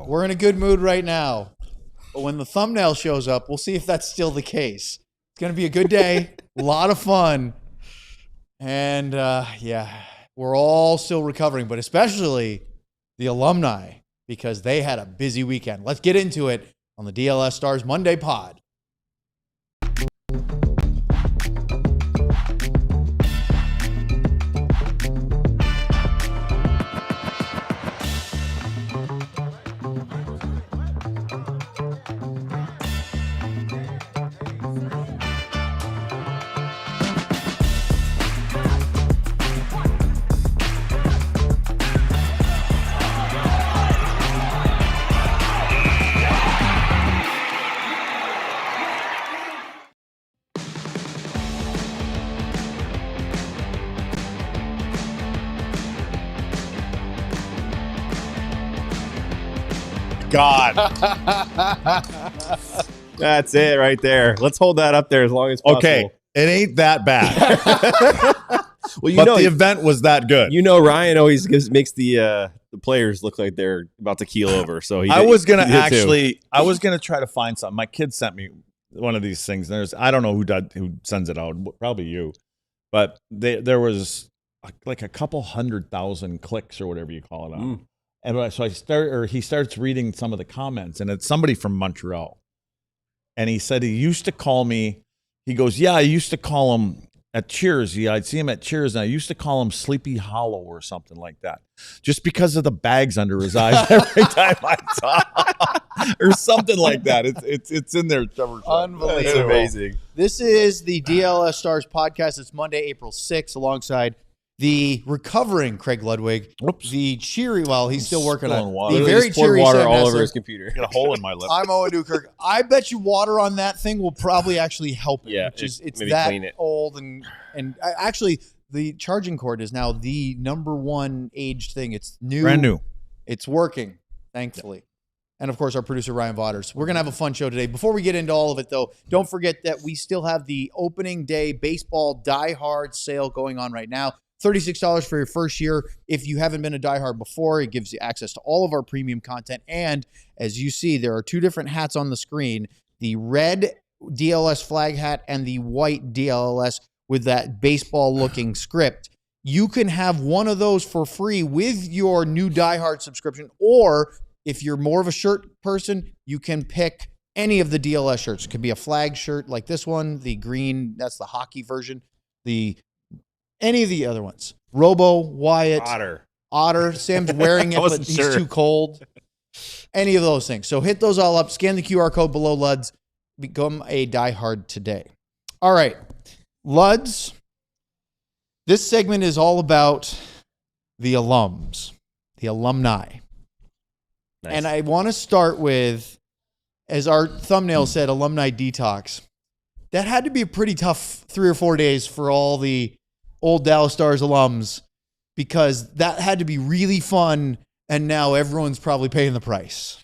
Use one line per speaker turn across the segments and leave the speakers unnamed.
We're in a good mood right now. But when the thumbnail shows up, we'll see if that's still the case. It's going to be a good day, a lot of fun. And, we're all still recovering, but especially the alumni, because they had a busy weekend. Let's get into it on the DLS Stars Monday Pod.
God. That's it right there. Let's hold that up there as long as possible.
Okay, it ain't that bad.
Well,
the event was that good.
Ryan always makes the players look like they're about to keel over. So
I was gonna try to find something. My kid sent me one of these things. I don't know who sends it out. Probably you, but there was like a couple 100,000 clicks or whatever you call it on. And so he starts reading some of the comments, and it's somebody from Montreal. And he said he used to call me. He goes, yeah, I used to call him at Cheers. Yeah, I'd see him at Cheers, and I used to call him Sleepy Hollow or something like that, just because of the bags under his eyes every time I saw, or something like that. It's in there.
Unbelievable.
It's amazing.
This is the DLS Stars podcast. It's Monday, April 6th, alongside the recovering Craig Ludwig.
Whoops.
The cheery, he's still working on
water.
the very cheery
water
Sam
all
Nesser.
over his computer.
Got a hole in my lip.
I'm Owen Newkirk. I bet you water on that thing will probably actually help it.
Yeah,
it's
maybe
that
clean it.
old and actually the charging cord is now the number one aged thing. It's new,
Brand new.
It's working, thankfully. And of course, our producer Ryan Vaughters. We're gonna have a fun show today. Before we get into all of it, though, don't forget that we still have the opening day baseball Die Hard sale going on right now. $36 for your first year. If you haven't been a diehard before, it gives you access to all of our premium content. And as you see, there are two different hats on the screen, the red DLS flag hat and the white DLS with that baseball-looking script. You can have one of those for free with your new diehard subscription, or if you're more of a shirt person, you can pick any of the DLS shirts. It could be a flag shirt like this one, the green, that's the hockey version, any of the other ones. Robo, Wyatt, Otter. Sam's wearing it, but he's too cold. Any of those things. So hit those all up. Scan the QR code below Luds. Become a diehard today. All right. Luds. This segment is all about the alums, the alumni. Nice. And I want to start with, as our thumbnail said, Alumni Detox. That had to be a pretty tough 3 or 4 days for all the old Dallas Stars alums, because that had to be really fun, and now everyone's probably paying the price.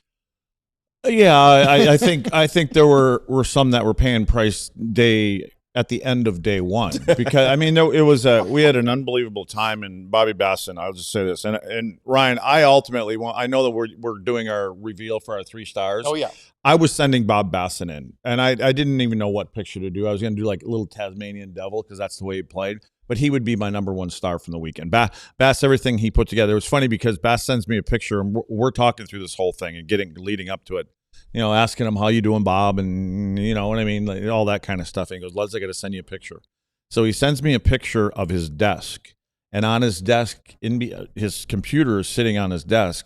Yeah, I think there were some that were paying price day at the end of day one, because we had an unbelievable time, and Bobby Basson, I'll just say this, and Ryan, I know that we're doing our reveal for our 3 stars.
Oh yeah. I
was sending Bob Basson in, and I didn't even know what picture to do. I was going to do like a little Tasmanian devil, because that's the way he played. But he would be my number 1 star from the weekend. Bass, everything he put together. It was funny because Bass sends me a picture, and we're talking through this whole thing and leading up to it. Asking him, how you doing, Bob? And you know what I mean? Like, all that kind of stuff. And he goes, Luds, I got to send you a picture. So he sends me a picture of his desk. And on his desk, his computer is sitting on his desk.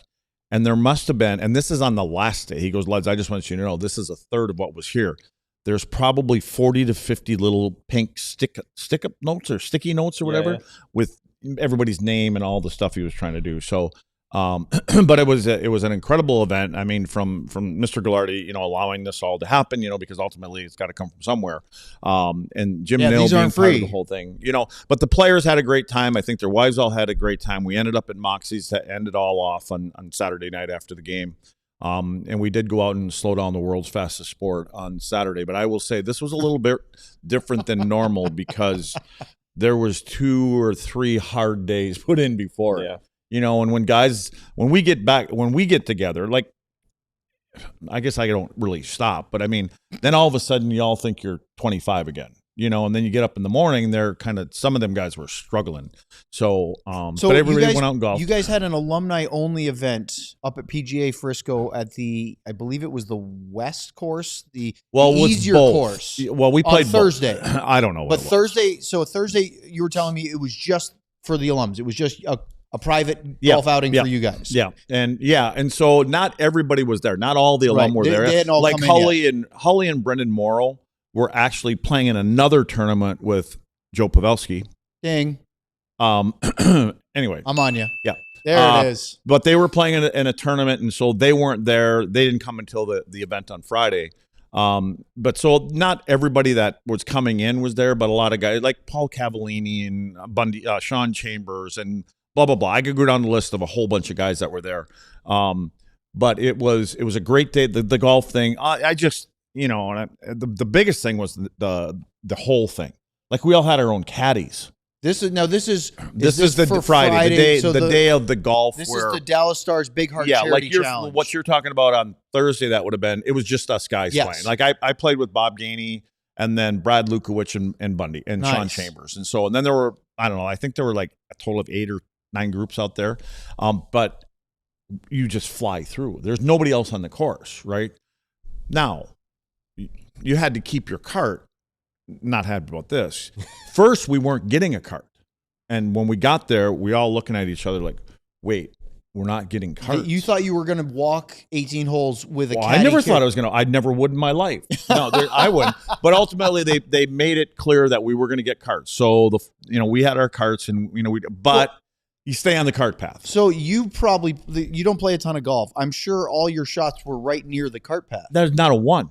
And there must have been, and this is on the last day. He goes, Luds, I just want you to know, this is a third of what was here. There's probably 40 to 50 little pink stick-up notes or sticky notes or whatever with everybody's name and all the stuff he was trying to do. So, but it was an incredible event. I mean, from Mr. Ghilardi, allowing this all to happen, because ultimately it's got to come from somewhere. And Jim Nill being part of the whole thing, but the players had a great time. I think their wives all had a great time. We ended up at Moxie's to end it all off on Saturday night after the game. And we did go out and slow down the world's fastest sport on Saturday. But I will say this was a little bit different than normal because there was 2 or 3 hard days put in before. Yeah. And when we get together, like I guess I don't really stop, but I mean, then all of a sudden you all think you're 25 again, and then you get up in the morning and they're some of them guys were struggling. So but everybody went out and golfed.
You guys had an alumni-only event up at PGA Frisco at I believe it was the West course, the easier course.
Well, we played
on Thursday.
I don't know.
But Thursday, you were telling me it was just for the alums. It was just a private golf outing for you guys.
Yeah. And so not everybody was there. Not all the alum were there.
They hadn't all
like
come in
Hully and Brendan Morrow were actually playing in another tournament with Joe Pavelski.
Ding.
Anyway.
I'm on you.
Yeah.
There it is.
But they were playing in a tournament, and so they weren't there. They didn't come until the event on Friday. But so not everybody that was coming in was there, but a lot of guys like Paul Cavallini and Bundy, Sean Chambers and blah, blah, blah. I could go down the list of a whole bunch of guys that were there. But it was a great day. The golf thing, I just, the biggest thing was the whole thing. Like we all had our own caddies.
This is
the Friday, the day of the golf.
This is the Dallas Stars Big Heart Charity Challenge.
What you're talking about on Thursday, that would have been, it was just us guys playing. Like I played with Bob Gainey and then Brad Lukowicz and Bundy and Sean Chambers. And then there were, I don't know, I think there were like a total of 8 or 9 groups out there. But you just fly through. There's nobody else on the course, right? Now, you had to keep your cart. Not happy about this. First, we weren't getting a cart. And when we got there, we all looking at each other like, wait, we're not getting carts.
You thought you were going to walk 18 holes with a caddy?
I never thought I was going to. I never would in my life. No, I wouldn't. But ultimately, they made it clear that we were going to get carts. So, we had our carts and, you stay on the cart path.
So you don't play a ton of golf. I'm sure all your shots were right near the cart path.
There's not a one.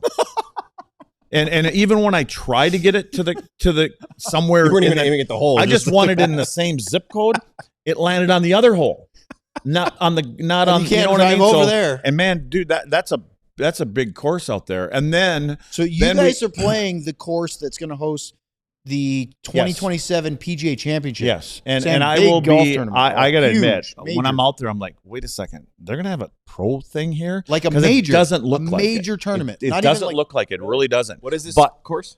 And even when I tried to get it to the somewhere,
you weren't even aiming at the hole.
I just wanted it in the same zip code. It landed on the other hole, not on. You
can't drive over there.
And man, dude, that's a big course out there. And then
you guys are playing the course that's going to host the 2027 PGA Championship.
Yes, and I will be. I got to admit,
major.
when I'm out there, I'm like, wait a second, they're gonna have a pro thing here,
like a major.
It doesn't look like
major tournament.
It doesn't look like it. It really doesn't.
What is this course?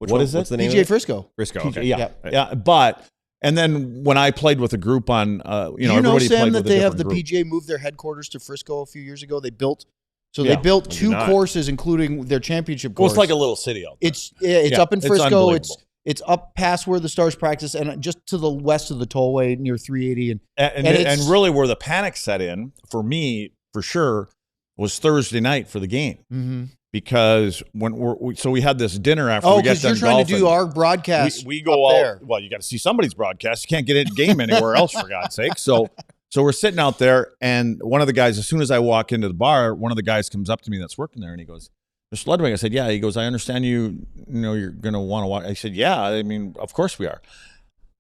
What is it?
What's the name?
PGA Frisco.
Frisco.
Okay. Yeah. But and then when I played with a group on, everybody
Sam,
played
that
with
they
a
have the
different group.
PGA move their headquarters to Frisco a few years ago. They built 2 courses, including their championship course.
Well, it's like a little city out there.
It's up in Frisco.
It's
It's up past where the Stars practice and just to the west of the tollway near 380.
And really where the panic set in for me, for sure, was Thursday night for the game.
Mm-hmm.
Because when we had this dinner after we got done golfing.
Oh, because you're trying to do our broadcast.
We go all there. Well, you got to see somebody's broadcast. You can't get a game anywhere else, for God's sake. So we're sitting out there, and one of the guys, as soon as I walk into the bar, one of the guys comes up to me that's working there, and he goes, Mr. Ludwig, I said, yeah. He goes, I understand you're going to want to watch. I said, yeah, I mean, of course we are.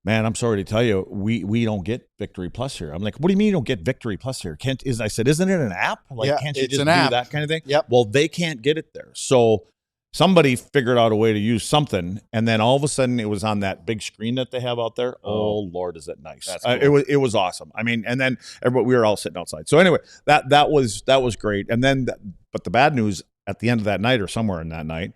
Man, I'm sorry to tell you, we don't get Victory Plus here. I'm like, what do you mean you don't get Victory Plus here? I said, isn't it an app? Can't you just do that kind of thing?
Yep.
Well, they can't get it there. So somebody figured out a way to use something, and then all of a sudden it was on that big screen that they have out there. Oh Lord, is it nice?
That's cool.
It was awesome. I mean, and then we were all sitting outside. So anyway, that was great. And then, but the bad news at the end of that night or somewhere in that night,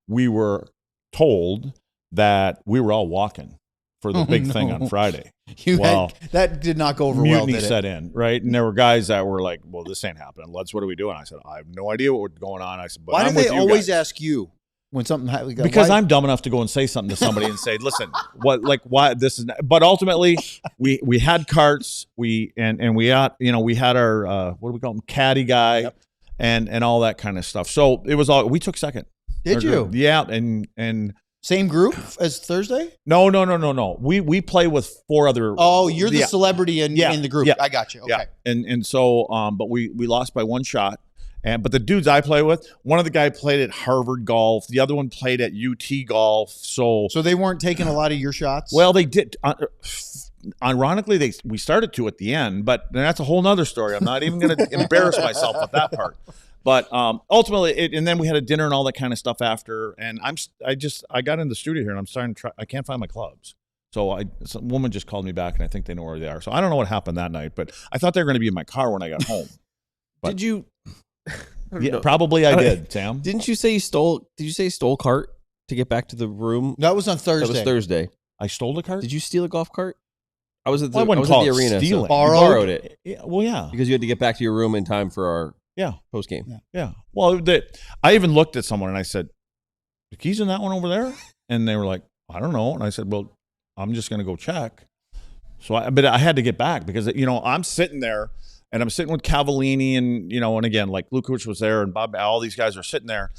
we were told that we were all walking for the big thing on Friday.
That did not go over well, did it?
Mutiny set in, right? And there were guys that were like, well, this ain't happening. Luds, what are we doing? I said, I have no idea what was going on. I said, but
why do they always ask you when something happens?
Because I'm dumb enough to go and say something to somebody and say, listen, why this is, but ultimately we had carts, we had our, what do we call them? Caddy guy. Yep. And all that kind of stuff. So it was all, we took second.
Did you?
Yeah. And
same group as Thursday?
No. We play with 4 other.
Oh, you're the celebrity in the group.
Yeah.
I got you. Okay.
Yeah. And so, but we lost by 1 shot. But the dudes I play with, one of the guys played at Harvard Golf. The other one played at UT Golf. So
they weren't taking a lot of your shots?
Well, they did. Ironically, we started to at the end, but that's a whole nother story. I'm not even going to embarrass myself with that part. But ultimately, and then we had a dinner and all that kind of stuff after. And I got in the studio here and I'm starting to try. I can't find my clubs. So some woman just called me back and I think they know where they are. So I don't know what happened that night, but I thought they were going to be in my car when I got home. But,
did you?
Yeah, probably I did, Sam.
Didn't you say you stole? Did you say you stole cart to get back to the room?
That was on Thursday.
That was Thursday.
I stole a cart?
Did you steal a golf cart? I was at the,
Well, I wouldn't
was at
call
the
it
arena.
stealing.
So you borrowed it.
Yeah, well, yeah.
Because you had to get back to your room in time for our post game.
Yeah. Well, I even looked at someone and I said, "The keys in that one over there?" And they were like, "I don't know." And I said, "Well, I'm just going to go check." So, but I had to get back because I'm sitting there and I'm sitting with Cavallini and and again like Lukovic was there and Bob, all these guys are sitting there,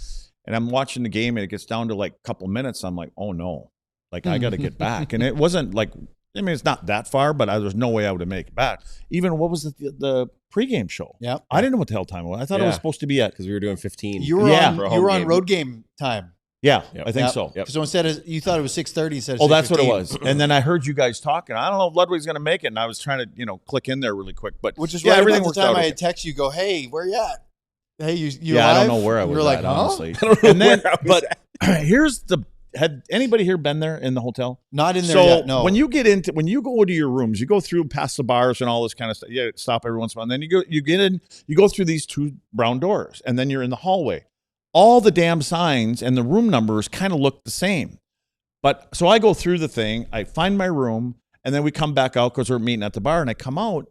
and I'm watching the game and it gets down to like a couple minutes. I'm like, "Oh no, like I got to get back." And it wasn't like. I mean, it's not that far, but there's no way I would have made it back. Even what was the pregame show?
Yeah,
I didn't know what the hell time it was. I thought it was supposed to be at
because we were doing 15.
You were on road game time.
Yeah, I think so.
Yep. So instead of you thought it was 6:30 instead of 6:15.
Oh, that's what it was. And then I heard you guys talking. I don't know if Ludwig's going to make it, and I was trying to click in there really quick. But
which is right everything about the time I had text you, go, hey, where you at? Hey, you live?
I don't know where I was. You're like, honestly.
I don't know
and then,
but
here's the. Had anybody here been there in the hotel?
Not in there yet, no.
When you go to your rooms, you go through past the bars and all this kind of stuff. You stop every once in a while. And then you get in, you go through these two brown doors, and then you're in the hallway. All the damn signs and the room numbers kind of look the same. But so I go through the thing, I find my room, and then we come back out because we're meeting at the bar, and I come out,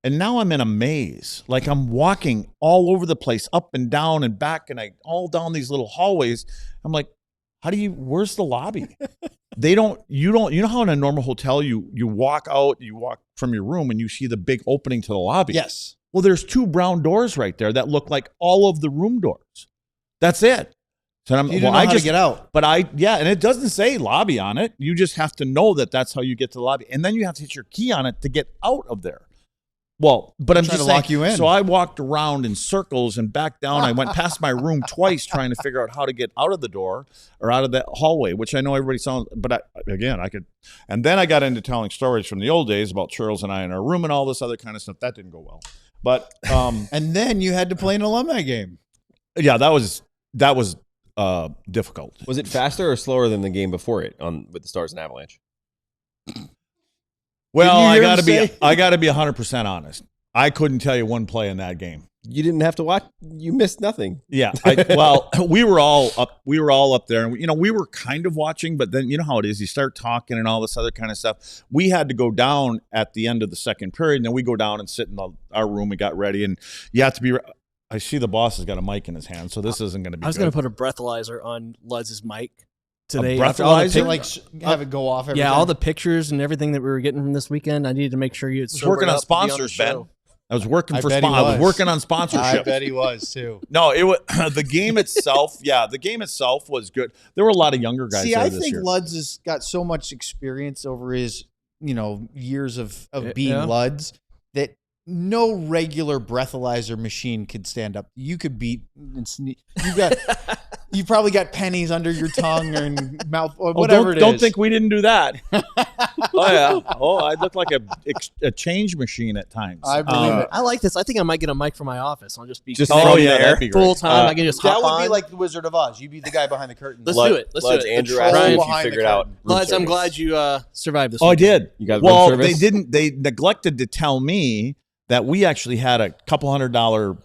and now I'm in a maze. Like I'm walking all over the place, up and down and back, and all down these little hallways. I'm like, where's the lobby? You know how in a normal hotel you walk out, you walk from your room and you see the big opening to the lobby?
Yes.
Well, there's two brown doors right there that look like all of the room doors. That's it. So
you didn't know how to get out.
But and it doesn't say lobby on it. You just have to know that that's how you get to the lobby. And then you have to hit your key on it to get out of there. Well, but I'm just saying,
lock you in.
So I walked around in circles and back down. I went past my room twice trying to figure out how to get out of the door or out of that hallway, which I know everybody sounds, but I could. And then I got into telling stories from the old days about Charles and I in our room and all this other kind of stuff. That didn't go well. But
and then you had to play an alumni game.
Yeah, that was difficult.
Was it faster or slower than the game before it with the Stars and Avalanche?
Well, I got to be 100% honest. I couldn't tell you one play in that game.
You didn't have to watch. You missed nothing.
Yeah. We were all up there, and we were kind of watching, but then you know how it is. You start talking and all this other kind of stuff. We had to go down at the end of the second period, and then we go down and sit in our room. We got ready, and you have to be. I see the boss has got a mic in his hand, so this isn't going to be.
I was going to put a breathalyzer on Luds' mic today.
A breathalyzer?
Have it go off every time?
all the pictures and everything that we were getting from this weekend, I needed to make sure you had
working on sponsors, Ben. I was working on sponsorship.
I bet he was too.
No, it was the game itself. Yeah, the game itself was good. There were a lot of younger guys.
See,
there
I
this
think
year.
Luds has got so much experience over his years of being Luds that no regular breathalyzer machine could stand up. You could beat and sneeze. You probably got pennies under your tongue and mouth or whatever it is.
Don't think we didn't do that. Oh yeah. Oh, I look like a change machine at times.
I believe it.
I like this. I think I might get a mic for my office. I'll just be
that'd be great.
full time. I can just hop
that would
on.
be like the Wizard of Oz. You'd be the guy behind the curtain.
Let's do it. Let's do it.
Andrew asked if you figured out.
Luds, I'm glad you survived this.
Oh, I did.
You got room service?
They didn't. They neglected to tell me that we actually had a couple $100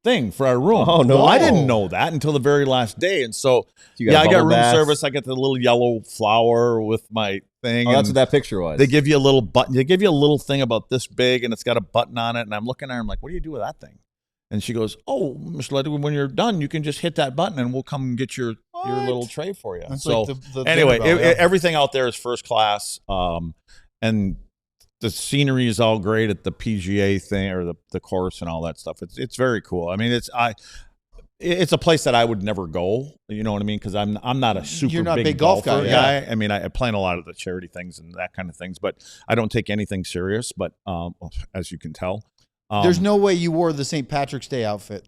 thing for our room.
Oh, no.
Well, I didn't know that until the very last day. And so, I got room service. I got the little yellow flower with my thing.
Oh, that's what that picture was.
They give you a little button. They give you a little thing about this big, and it's got a button on it. And I'm looking at her. I'm like, what do you do with that thing? And she goes, oh, Mr. Ludwig, when you're done, you can just hit that button, and we'll come and get your little tray for you.
That's
so
like the
anyway,
thing about,
everything out there is first class. And the scenery is all great at the PGA thing or the course and all that stuff. It's very cool. I mean, it's a place that I would never go. You know what I mean? Because I'm not a super big golf guy.
Yeah.
I mean, I play in a lot of the charity things and that kind of things, but I don't take anything serious. But as you can tell,
there's no way you wore the St. Patrick's Day outfit.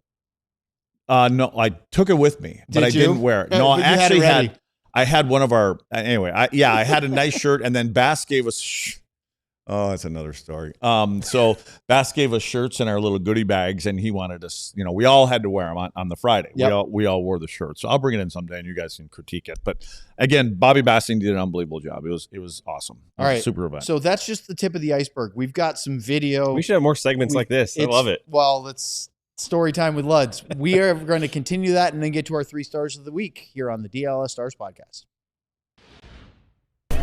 No, I took it with me, but I didn't wear it. No, I actually had. I had one of our anyway. I had a nice shirt, and then Bass gave us. Oh, that's another story. So Bass gave us shirts in our little goodie bags, and he wanted us. We all had to wear them on the Friday.
Yep.
We all wore the shirts. So I'll bring it in someday, and you guys can critique it. But again, Bobby Bassing did an unbelievable job. It was awesome.
All right,
super event.
So that's just the tip of the iceberg. We've got some video.
We should have more segments like this. I love it.
Well, it's story time with Luds. We are going to continue that and then get to our 3 stars of the week here on the DLS Stars podcast.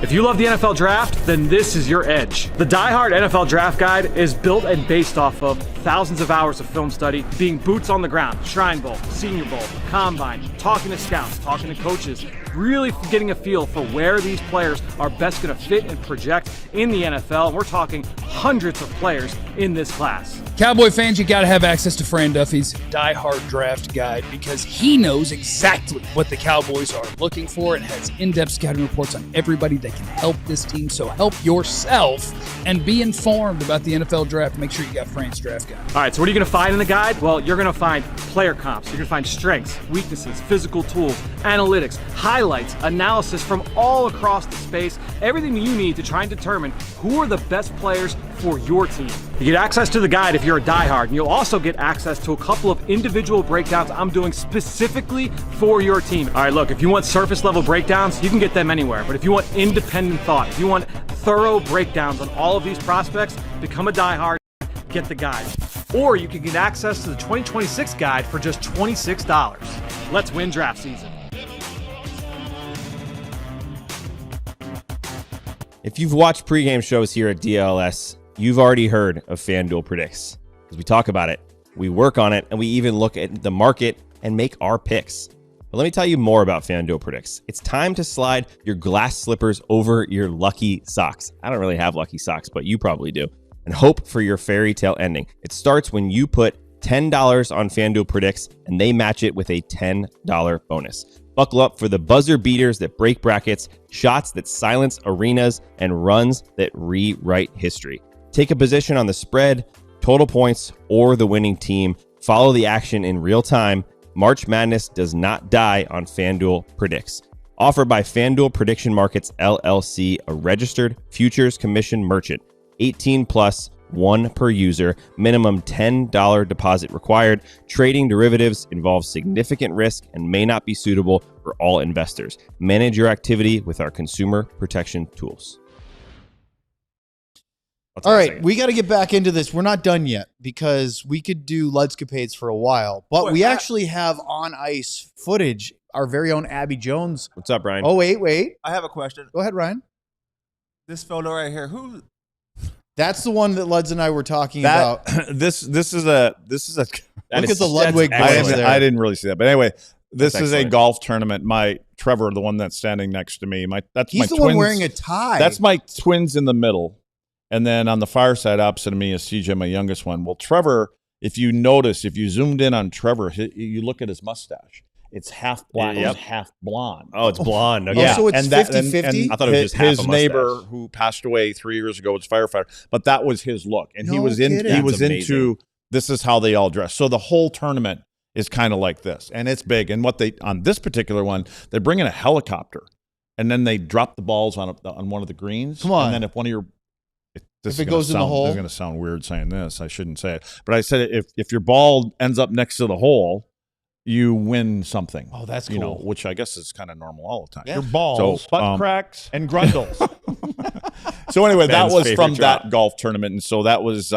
If you love the NFL Draft, then this is your edge. The Die Hard NFL Draft Guide is built and based off of thousands of hours of film study, being boots on the ground, Shrine Bowl, Senior Bowl, Combine, talking to scouts, talking to coaches, really getting a feel for where these players are best going to fit and project in the NFL. And we're talking hundreds of players in this class.
Cowboy fans, you got to have access to Fran Duffy's Die Hard Draft Guide because he knows exactly what the Cowboys are looking for and has in-depth scouting reports on everybody that can help this team. So help yourself and be informed about the NFL Draft. Make sure you got Fran's Draft Guide.
All right, so what are you going to find in the guide? Well, you're going to find player comps. You're going to find strengths, weaknesses, physical tools, analytics, highlights, analysis from all across the space, everything you need to try and determine who are the best players for your team. You get access to the guide if you're a diehard, and you'll also get access to a couple of individual breakdowns I'm doing specifically for your team. All right, look, if you want surface level breakdowns, you can get them anywhere, but if you want independent thought, if you want thorough breakdowns on all of these prospects, become a diehard, get the guide. Or you can get access to the 2026 guide for just $26. Let's win draft season.
If you've watched pregame shows here at DLS, you've already heard of FanDuel Predicts. Because we talk about it, we work on it, and we even look at the market and make our picks. But let me tell you more about FanDuel Predicts. It's time to slide your glass slippers over your lucky socks. I don't really have lucky socks, but you probably do. And hope for your fairy tale ending. It starts when you put $10 on FanDuel Predicts, and they match it with a $10 bonus. Buckle up for the buzzer beaters that break brackets, shots that silence arenas, and runs that rewrite history. Take a position on the spread, total points, or the winning team. Follow the action in real time. March Madness does not die on FanDuel Predicts. Offered by FanDuel Prediction Markets, LLC, a registered futures commission merchant. 18 plus, 1 per user, minimum $10 deposit required. Trading derivatives involves significant risk and may not be suitable for all investors. Manage your activity with our consumer protection tools.
All right, we got to get back into this. We're not done yet because we could do Ludscapades for a while, but we actually have on ice footage. Our very own Abby Jones.
What's up, Ryan?
Oh, wait.
I have a question.
Go ahead, Ryan.
This photo right here, who?
That's the one that Luds and I were talking about.
This is a
Look at the Ludwig boys there.
I didn't really see that, but anyway, this
That's
is a
excellent.
golf tournament. My Trevor, the one that's standing next to me,
He's
my
the
twins,
one wearing a tie.
That's my twins in the middle, and then on the far side opposite of me is CJ, my youngest one. Well, Trevor, if you notice, if you zoomed in on Trevor, you look at his mustache. It's half black,
Yep.
half blonde.
Oh, it's blonde. Okay.
Oh, so it's
and that-
50-50?
I thought it was just half a
his neighbor
mustache.
who passed away 3 years ago was a firefighter, but that was his look, and he
No
was
kidding.
he was
That's
into this is how they all dress. So the whole tournament is kind of like this, and it's big. And what they on this particular one, they bring in a helicopter, and then they drop the balls on one of the greens.
Come on.
And then if one of your
If it goes in the hole?
this is going to sound weird saying this. I shouldn't say it, but I said if your ball ends up next to the hole, you win something.
Oh, that's
You know,
cool.
which I guess is kind of normal all the time.
Yeah.
Your balls,
So,
butt cracks, and grundles.
So anyway, that
Ben's
was
favorite
from
drop.
that golf tournament, and so that was,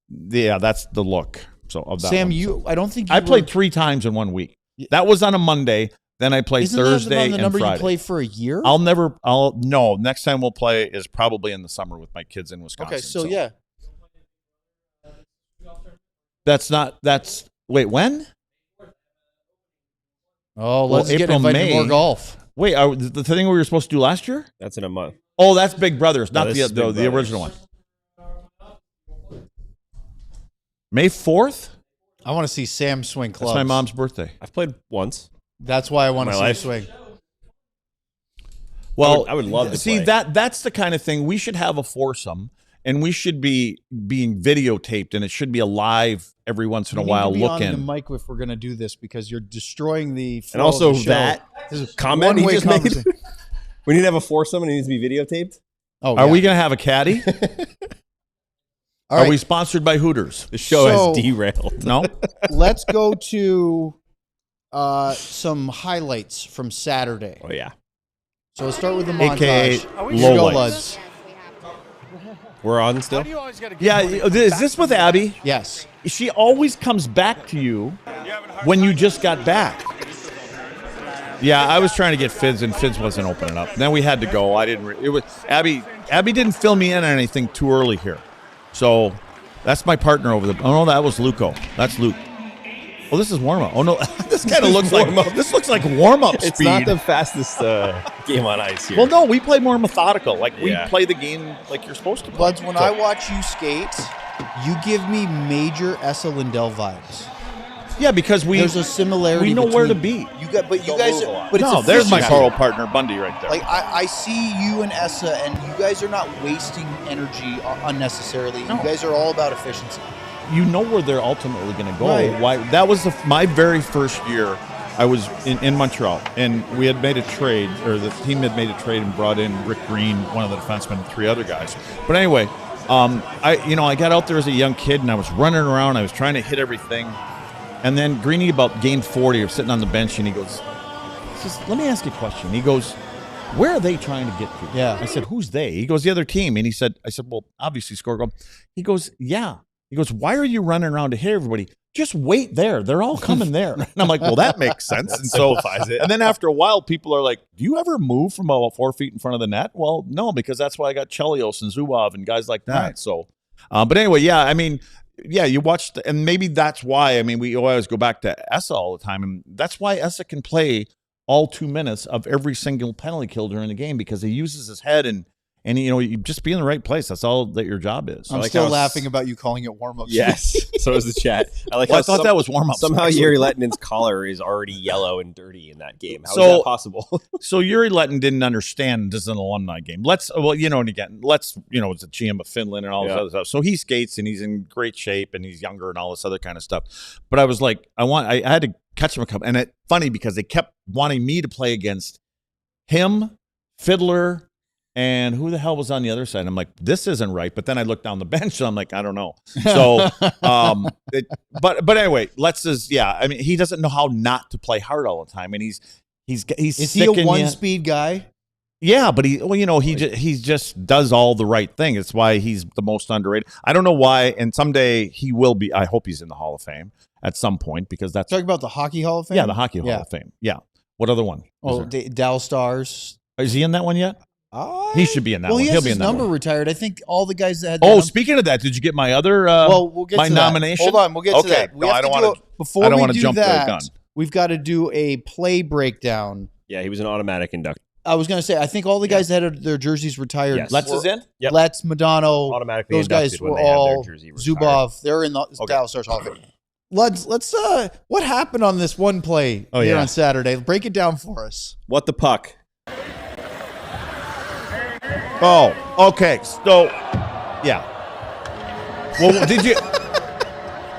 that's the look. So of that
Sam,
one. So
I don't think you
I
were-
played 3 times in 1 week. That was on a Monday. Then I played
Isn't
Thursday
that the
and
number
Friday.
you play for a year?
No. Next time we'll play is probably in the summer with my kids in Wisconsin.
Okay, so yeah.
Wait, when?
Oh, let's get
April,
invited to
May.
more golf.
Wait, the thing we were supposed to do last year?
That's in a month.
Oh, that's Big Brothers,
No,
not
this
the
is Big
the
Brothers.
original one. May 4th?
I want to see Sam swing clubs.
That's my mom's birthday.
I've played once.
That's why I want to
My
see
life.
you swing.
Well,
I would love to
see
play.
that's the kind of thing we should have a foursome, and we should be being videotaped, and it should be alive every once in a while.
We need to be
Look
on the
in.
mic if we're going to do this because you're destroying the flow
And also
of the show.
that
This is
comment he
one-way
just made.
conversation.
We need to have a foursome and it needs to be videotaped.
Oh,
Are
yeah.
we going to have a caddy?
All
Are
right,
we sponsored by Hooters?
The show
So-
has derailed.
No.
let's go to some highlights from Saturday.
Oh, yeah.
So let's start with the
AKA
montage.
low
Here you go,
lights.
Luds.
We're on still?
Yeah, is this with Abby?
Yes.
She always comes back to you when you just got back. Yeah, I was trying to get Fids, and Fids wasn't opening up. Then we had to go. I didn't. It was Abby. Abby didn't fill me in on anything too early here, so that's my partner over there. Oh no, that was Luco. That's Luke. Oh, this is warm up. Oh no, this kind of looks like this looks like warm up speed.
It's not the fastest game on ice here.
Well, no, we play more methodical. Like we play the game like you're supposed to play.
Buds, when I watch you skate, you give me major Essa Lindell vibes.
Yeah, because
there's a similarity.
We know where to be.
You guys. But
no, there's my Carl partner Bundy right there.
Like I see you and Essa, and you guys are not wasting energy unnecessarily. No. You guys are all about efficiency.
You know where they're ultimately going to go.
Right.
Why? That was my very first year. I was in Montreal, and we had made a trade, or the team had made a trade and brought in Rick Green, one of the defensemen, and 3 other guys. But anyway, I got out there as a young kid, and I was running around. I was trying to hit everything. And then Greeny, about game 40, was sitting on the bench, and he goes, let me ask you a question. He goes, where are they trying to get to?
Yeah.
I said, who's they? He goes, the other team. And I said, well, obviously score a goal. He goes, yeah. He goes, why are you running around to hit everybody? Just wait there. They're all coming there. And I'm like, well, that makes sense. And so, and then after a while, people are like, do you ever move from about 4 feet in front of the net? Well, no, because that's why I got Chelios and Zubov and guys like that. Right. So, but anyway, yeah, I mean, yeah, you watched, and maybe that's why, I mean, we always go back to Essa all the time, and that's why Essa can play all 2 minutes of every single penalty kill during the game, because he uses his head and you just be in the right place. That's all that your job is.
I'm still laughing about you calling it warm-up.
Yes, so is the chat.
I thought that was warm-up.
Somehow Yuri Lettinen's collar is already yellow and dirty in that game. How is that possible?
So Yuri Lettinen didn't understand this is an alumni game. It's a GM of Finland and all this other stuff. So he skates and he's in great shape and he's younger and all this other kind of stuff. But I was like, I had to catch him a couple. And it's funny because they kept wanting me to play against him, Fiddler, and who the hell was on the other side? I'm like, this isn't right. But then I looked down the bench and I'm like, I don't know. So, but anyway, I mean, he doesn't know how not to play hard all the time. And he's
is he a one-speed guy?
Yeah, but he just does all the right thing. It's why he's the most underrated. I don't know why. And someday he will be. I hope he's in the Hall of Fame at some point, because that's
talking about the Hockey Hall of Fame.
Yeah, the Hockey Hall of Fame. Yeah. What other one?
Oh, the Dallas Stars.
Is he in that one yet? He should be in that one.
He'll be in that
number
one. Retired. I think all the guys that had.
Oh, speaking of that, did you get my other?
We'll get
my
to
nomination.
That. Hold on, we'll get to that.
I don't want to jump the gun.
We've got to do a play breakdown.
Yeah, he was an automatic induct.
I was going to say, I think all the guys that had their jerseys retired.
Yes.
Let's is in.
Yep. Let's, Madonna,
automatically.
Those guys were all Zubov. They're in the Dallas Stars Hall of Fame. Luds, let's. What happened on this one play here on Saturday? Break it down for us.
What the puck?
Oh, okay. So, yeah. Well, did you?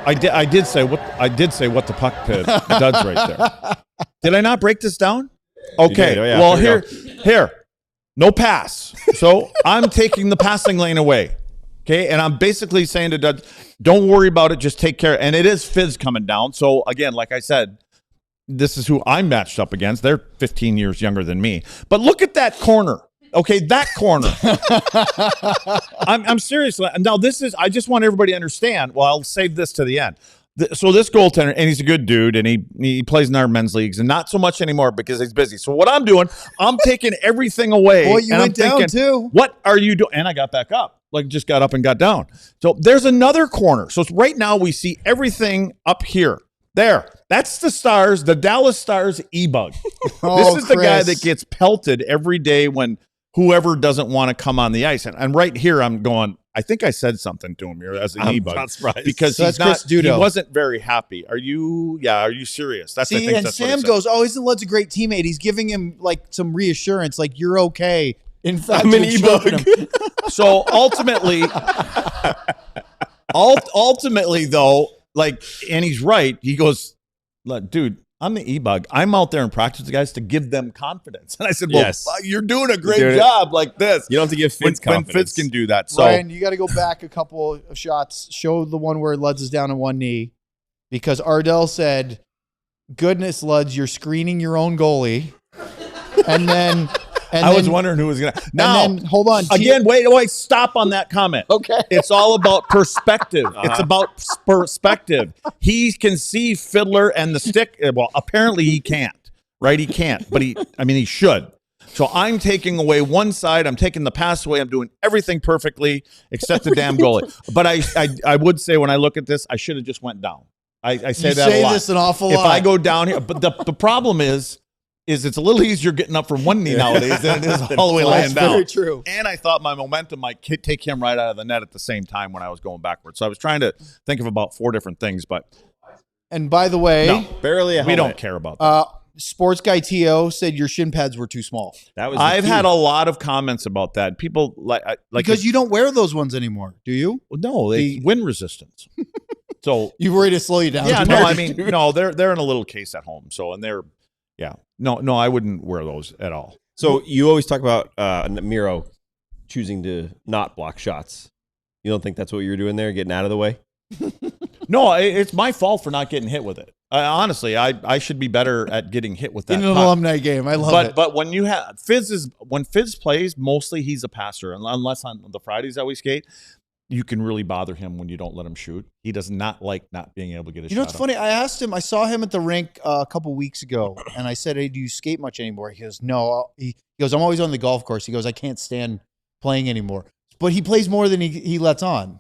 I did say what the puck to Duds right there. Did I not break this down? Okay.
Oh, yeah.
Well, here, no pass. So I'm taking the passing lane away. Okay, and I'm basically saying to Duds, don't worry about it. Just take care. And it is Fizz coming down. So again, like I said, this is who I'm matched up against. They're 15 years younger than me. But look at that corner. Okay, that corner. I'm serious. Now, I just want everybody to understand. Well, I'll save this to the end. So this goaltender, and he's a good dude, and he plays in our men's leagues, and not so much anymore because he's busy. So what I'm doing, I'm taking everything away.
Boy, you went down too.
What are you doing? And I got back up. Like, just got up and got down. So there's another corner. So right now we see everything up here. There. That's the Stars, the Dallas Stars e-bug. This is the guy that gets pelted every day when whoever doesn't want to come on the ice. And right here, I'm going, I think I said something to him here as an e-bug.
Not surprised.
Because he wasn't very happy. Are you serious?
I think that's Sam goes, isn't Lud's a great teammate? He's giving him like some reassurance, like you're okay. In fact,
I'm an e-bug.
So ultimately though, like, and he's right. He goes, look, dude, I'm the e-bug. I'm out there in practice with guys to give them confidence. And I said, well, you're doing a great job like this.
You don't have to give Fitz confidence.
When Fitz can do that. So,
Ryan, you got to go back a couple of shots. Show the one where Luds is down on one knee. Because Ardell said, goodness, Luds, you're screening your own goalie. And then
I was wondering who was going to. Now,
hold on.
Again, wait, stop on that comment.
Okay.
It's all about perspective. It's about perspective. He can see Fiddler and the stick. Well, apparently he can't, right? He can't, but he should. So I'm taking away one side. I'm taking the pass away. I'm doing everything perfectly except the damn goalie. But I would say when I look at this, I should have just went down. I say that a lot.
This an awful lot.
If I go down here, but the problem is it's a little easier getting up from one knee nowadays than it is all the way laying down.
Very true.
And I thought my momentum might take him right out of the net at the same time when I was going backwards. So I was trying to think of about 4 different things. But
and by the way,
no,
barely a helmet.
We don't care about that.
Sports guy T.O. said your shin pads were too small.
I've had a lot of comments about that. People like
because you don't wear those ones anymore, do you?
No, they wind resistance. So
you worried to slow you down?
Yeah, no. I mean, no, they're in a little case at home. So no, I wouldn't wear those at all.
So you always talk about Miro choosing to not block shots. You don't think that's what you're doing there, getting out of the way?
No, it's my fault for not getting hit with it. Honestly, I should be better at getting hit with that.
In an alumni game, I love it.
But when you have when Fizz plays, mostly he's a passer, unless on the Fridays that we skate. You can really bother him when you don't let him shoot. He does not like not being able to get a shot.
You know what's funny? I asked him, I saw him at the rink a couple weeks ago, and I said, hey, do you skate much anymore? He goes, no. He goes, I'm always on the golf course. He goes, I can't stand playing anymore. But he plays more than he lets on.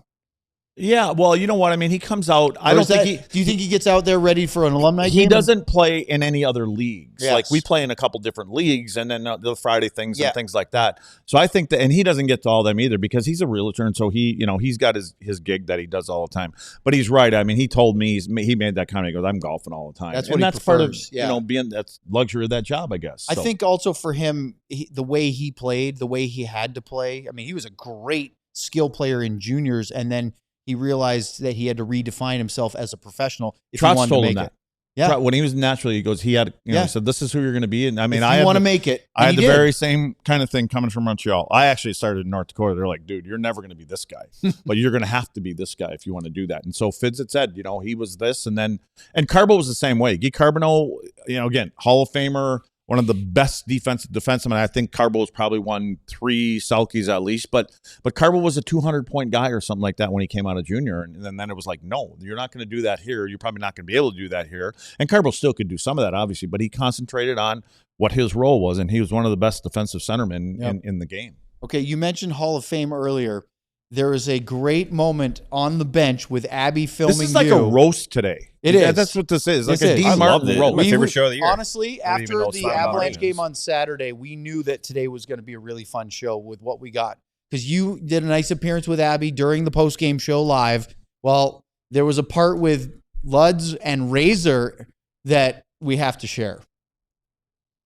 Yeah, well, you know what I mean. He comes out. Do
you think he gets out there ready for an alumni game?
He doesn't play in any other leagues.
Yes.
Like we play in a couple different leagues, and then the Friday things and things like that. So I think that, and he doesn't get to all them either because he's a realtor, and so he's got his gig that he does all the time. But he's right. I mean, he told me he made that comment. He goes, "I'm golfing all the time."
That's what he prefers.
Part of being that's luxury of that job, I guess.
I think also for him, the way he played, the way he had to play. I mean, he was a great skill player in juniors, and then he realized that he had to redefine himself as a professional if he wanted to make it.
Yeah, when he was naturally, he goes, he said, "This is who you're going to be." And I mean,
I want to make it.
I had the very same kind of thing coming from Montreal. I actually started in North Dakota. They're like, "Dude, you're never going to be this guy, but you're going to have to be this guy if you want to do that." And so Fitz had said, he was this, and Carbo was the same way. Guy Carbonneau, again, Hall of Famer. One of the best defensemen. I think Carbo has probably won 3 Selkies at least, but Carbo was a 200-point guy or something like that when he came out of junior, and then it was like, no, you're not going to do that here. You're probably not going to be able to do that here. And Carbo still could do some of that, obviously, but he concentrated on what his role was, and he was one of the best defensive centermen in the game.
Okay, you mentioned Hall of Fame earlier. There is a great moment on the bench with Abby filming you.
This is like a roast today.
It is.
That's what this is. Like
a
Dean Martin roast.
My favorite show of the year.
Honestly, after the Avalanche game on Saturday, we knew that today was going to be a really fun show with what we got. Because you did a nice appearance with Abby during the post-game show live. Well, there was a part with Luds and Razor that we have to share.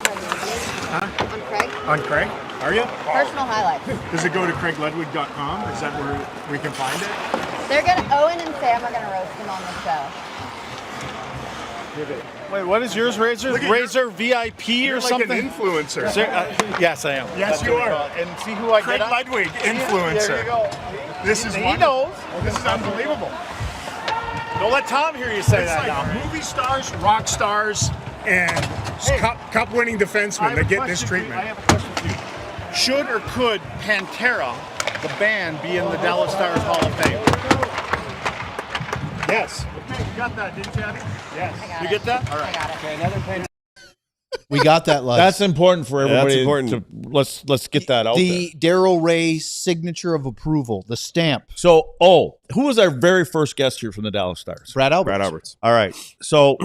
Huh? On Craig?
On Craig? Are you?
Personal highlights.
Does it go to craigludwig.com? Is that where we can find it?
Owen and Sam are gonna roast him on the show.
Wait, what is yours, Razor? Razor VIP
You're
or
like
something?
An influencer.
Yes, I am.
Yes, you are.
And see who I
Craig
get?
Ludwig, influencer.
There you go.
This is
he
wonderful.
knows.
This is unbelievable.
Don't let Tom hear you say
It's
that
like
now.
movie stars, rock stars, and cup-winning defensemen that get this treatment.
I have a question for you. Should or could Pantera, the band, be in the Dallas Stars Hall of Fame?
Yes.
Okay, you got that, didn't you, Abby?
Yes.
You get that? All
I
right.
got it.
Okay, another Pantera.
We got that, Luds.
That's important for everybody.
That's important.
Let's get that out there.
The Daryl Ray signature of approval, the stamp.
So, who was our very first guest here from the Dallas Stars?
Brad Alberts.
Brad Alberts.
All right. So,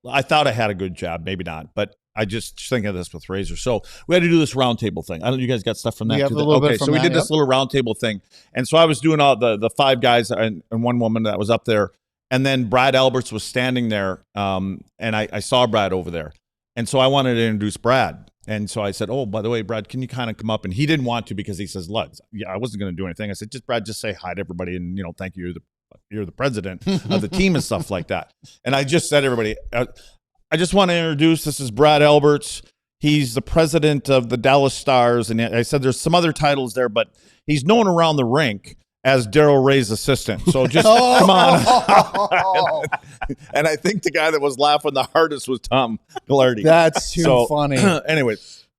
I thought I had a good job. Maybe not, but I just think of this with Razor. So we had to do this roundtable thing. I don't know, you guys got stuff from that?
We have a little bit from
so we
that,
did this little roundtable thing. And so I was doing all the 5 guys and one woman that was up there. And then Brad Alberts was standing there, and I saw Brad over there. And so I wanted to introduce Brad. And so I said, oh, by the way, Brad, can you kind of come up? And he didn't want to because he says, Luds. Yeah, I wasn't going to do anything. I said, Brad, just say hi to everybody and, thank you. You're the president of the team and stuff like that. And I just said, everybody, I just want to introduce, this is Brad Alberts. He's the president of the Dallas Stars. And I said there's some other titles there, but he's known around the rink as Daryl Ray's assistant. So just come on. And I think the guy that was laughing the hardest was Tom Gillardy.
That's too funny.
Anyway,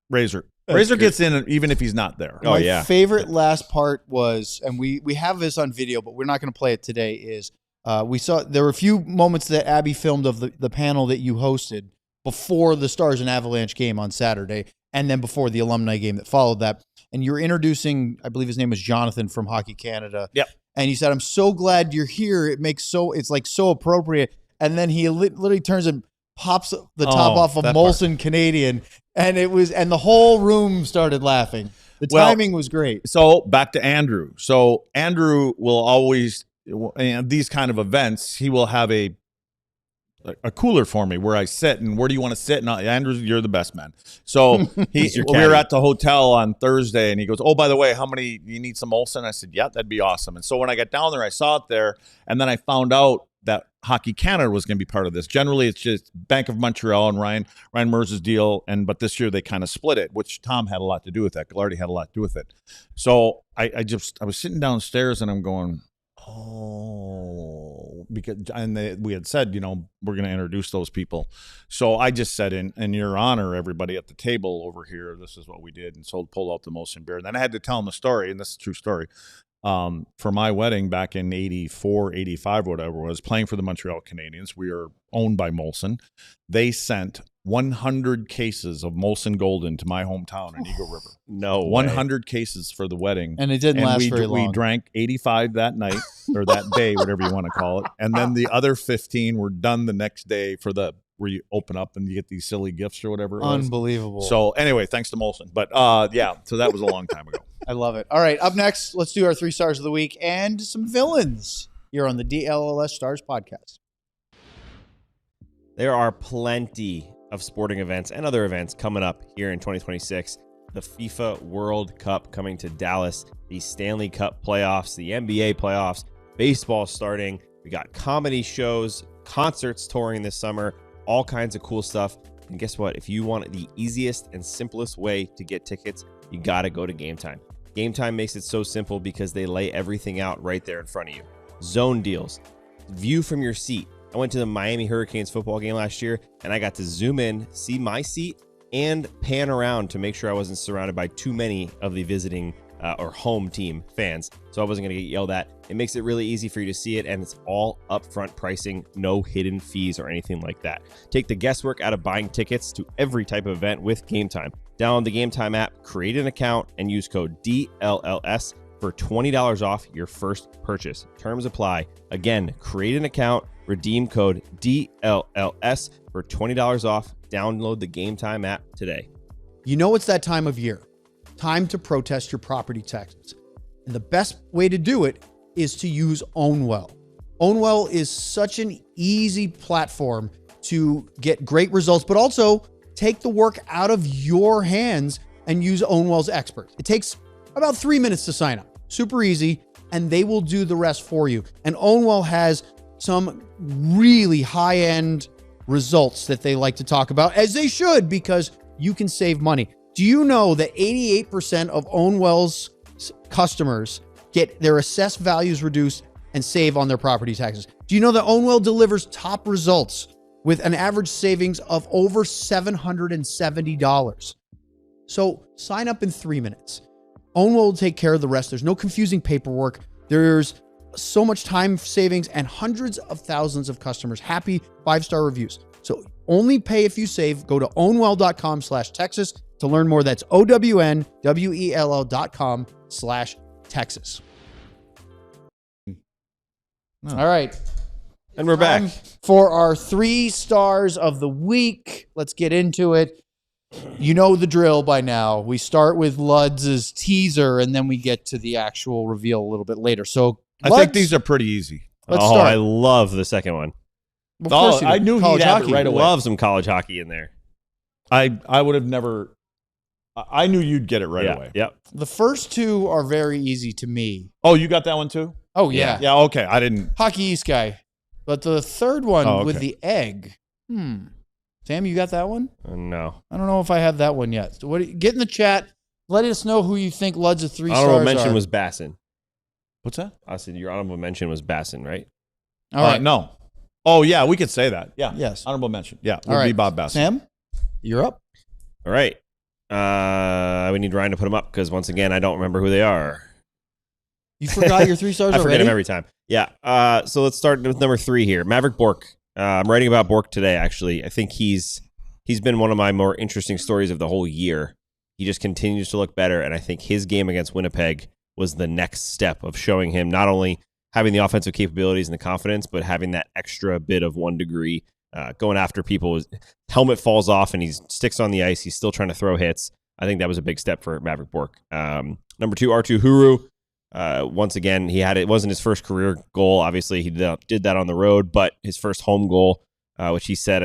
Razor, Razor gets in even if he's not there.
Oh,
My
yeah.
favorite last part was, and we have this on video, but we're not going to play it today, is we saw there were a few moments that Abby filmed of the panel that you hosted before the Stars and Avalanche game on Saturday, and then before the alumni game that followed that. And you're introducing, I believe his name was Jonathan from Hockey Canada.
Yep.
And you said, I'm so glad you're here. It's like so appropriate. And then he literally turns and pops the top off of Molson Canadian. And the whole room started laughing. The timing was great.
So back to Andrew. So Andrew will always, these kind of events, he will have a cooler for me where I sit, and where do you want to sit? And Andrew, you're the best man. So we were at the hotel on Thursday, and he goes, oh, by the way, you need some Molson? I said, yeah, that'd be awesome. And so when I got down there, I saw it there, and then I found out that Hockey Canada was going to be part of this. Generally, it's just Bank of Montreal and Ryan Merz's deal, but this year they kind of split it, which Tom had a lot to do with that. Gillardy had a lot to do with it. So I was sitting downstairs, and I'm going, because we had said, we're going to introduce those people. So I just said, in your honor, everybody at the table over here, this is what we did. And so pulled out the Molson beer. And then I had to tell them a story, and this is a true story. For my wedding back in 84, 85, whatever it was, playing for the Montreal Canadiens, we are owned by Molson. They sent 100 cases of Molson Golden to my hometown in Eagle River.
No way.
100 cases for the wedding.
And it didn't last very long.
We drank 85 that night, or that day, whatever you want to call it. And then the other 15 were done the next day where you open up and you get these silly gifts or whatever it was.
Unbelievable.
So anyway, thanks to Molson. But so that was a long time ago.
I love it. All right, up next, let's do our 3 stars of the week and some villains here on the DLLS Stars podcast.
There are plenty of sporting events and other events coming up here in 2026. The FIFA World Cup coming to Dallas, the Stanley Cup playoffs, the NBA playoffs, baseball starting. We got comedy shows, concerts touring this summer, all kinds of cool stuff. And guess what? If you want the easiest and simplest way to get tickets, you got to go to Game Time. Game Time makes it so simple because they lay everything out right there in front of you. Zone deals, view from your seat. I went to the Miami Hurricanes football game last year, and I got to zoom in, see my seat, and pan around to make sure I wasn't surrounded by too many of the visiting or home team fans, so I wasn't going to get yelled at. It makes it really easy for you to see it, and it's all upfront pricing, no hidden fees or anything like that. Take the guesswork out of buying tickets to every type of event with Game Time. Download the Game Time app, create an account, and use code DLLS for $20 off your first purchase. Terms apply. Again, create an account, redeem code DLLS for $20 off. Download the Game Time app today.
You know it's that time of year. Time to protest your property taxes. And the best way to do it is to use Ownwell. Ownwell is such an easy platform to get great results, but also take the work out of your hands and use Ownwell's experts. It takes about 3 minutes to sign up. Super easy, and they will do the rest for you. And Ownwell has some really high-end results that they like to talk about, as they should, because you can save money. Do you know that 88% of Ownwell's customers get their assessed values reduced and save on their property taxes? Do you know that Ownwell delivers top results with an average savings of over $770? So sign up in 3 minutes. Ownwell will take care of the rest. There's no confusing paperwork. There's so much time savings and hundreds of thousands of customers happy 5-star reviews. So only pay if you save. Go to ownwell.com/Texas to learn more. That's ownwell.com/Texas. All right.
And we're back
for our 3 stars of the week. Let's get into it. You know the drill by now. We start with Luds' teaser, and then we get to the actual reveal a little bit later. So
I think these are pretty easy.
Let's start.
I love the second one.
Of course
I knew he'd have it right away.
Love some college hockey in there.
I would have never. I knew you'd get it right away.
Yep.
The first 2 are very easy to me.
Oh, you got that one too?
Oh, yeah.
Yeah, okay. I didn't.
Hockey East guy. But the third one with the egg. Sam, you got that one?
No.
I don't know if I have that one yet. So get in the chat. Let us know who you think Luds of 3 stars
Honorable mention was Bassin.
What's that?
I said your honorable mention was Bassin, right?
All right.
No. Oh, yeah, we could say that. Yeah.
Yes.
Honorable mention. Yeah. Would be Bob Bassin.
Sam, you're up.
All right. We need Ryan to put them up because, once again, I don't remember who they are.
You forgot your 3 stars
I
already?
forget them every time. Yeah. So let's start with number 3 here. Maverick Bourque. I'm writing about Bourque today, actually. I think he's been one of my more interesting stories of the whole year. He just continues to look better, and I think his game against Winnipeg was the next step of showing him not only having the offensive capabilities and the confidence, but having that extra bit of 1 degree, going after people. His helmet falls off, and he sticks on the ice. He's still trying to throw hits. I think that was a big step for Maverick Bourque. Number 2, Arttu Huru. Once again, it wasn't his first career goal. Obviously, he did that on the road, but his first home goal, which he said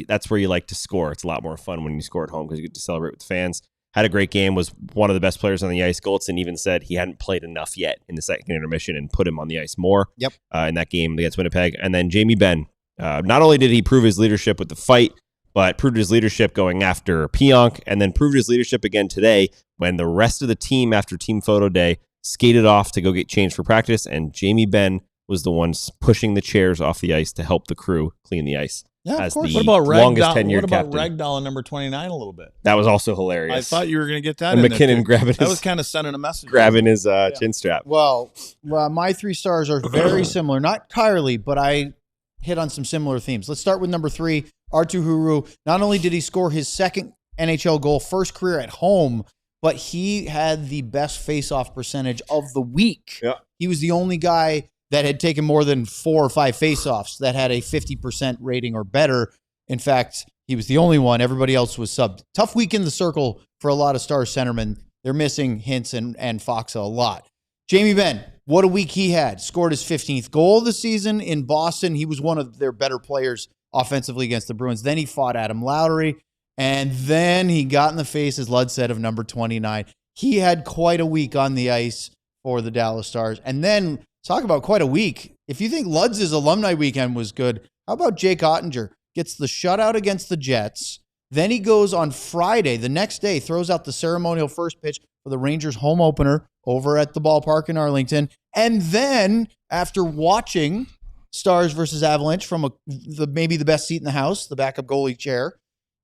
that's where you like to score. It's a lot more fun when you score at home because you get to celebrate with the fans. Had a great game, was one of the best players on the ice. Goldson even said he hadn't played enough yet in the second intermission and put him on the ice more in that game against Winnipeg. And then Jamie Benn. Not only did he prove his leadership with the fight, but proved his leadership going after Pionk, and then proved his leadership again today when the rest of the team after team photo day skated off to go get changed for practice, and Jamie Benn was the one pushing the chairs off the ice to help the crew clean the ice.
Yeah, of course.
What about
longest tenured captain.
Ragdoll in number 29 a little bit?
That was also hilarious.
I thought you were going to get that.
And
in there,
McKinnon
too.
grabbing
that was kind of sending a message.
Grabbing his chin strap.
Well, my 3 stars are very similar. Not entirely, but I hit on some similar themes. Let's start with number 3, Arttu Huru. Not only did he score his second NHL goal, first career at home, but he had the best face-off percentage of the week.
Yeah.
He was the only guy that had taken more than 4 or 5 face-offs that had a 50% rating or better. In fact, he was the only one. Everybody else was subbed. Tough week in the circle for a lot of Stars centermen. They're missing Hintz and Fox a lot. Jamie Benn, what a week he had. Scored his 15th goal of the season in Boston. He was one of their better players offensively against the Bruins. Then he fought Adam Lowry, and then he got in the face, as Luds said, of number 29. He had quite a week on the ice for the Dallas Stars. And then, talk about quite a week. If you think Luds' Alumni Weekend was good, how about Jake Ottinger? Gets the shutout against the Jets. Then he goes on Friday, the next day, throws out the ceremonial first pitch for the Rangers home opener over at the ballpark in Arlington. And then, after watching Stars versus Avalanche from maybe the best seat in the house, the backup goalie chair,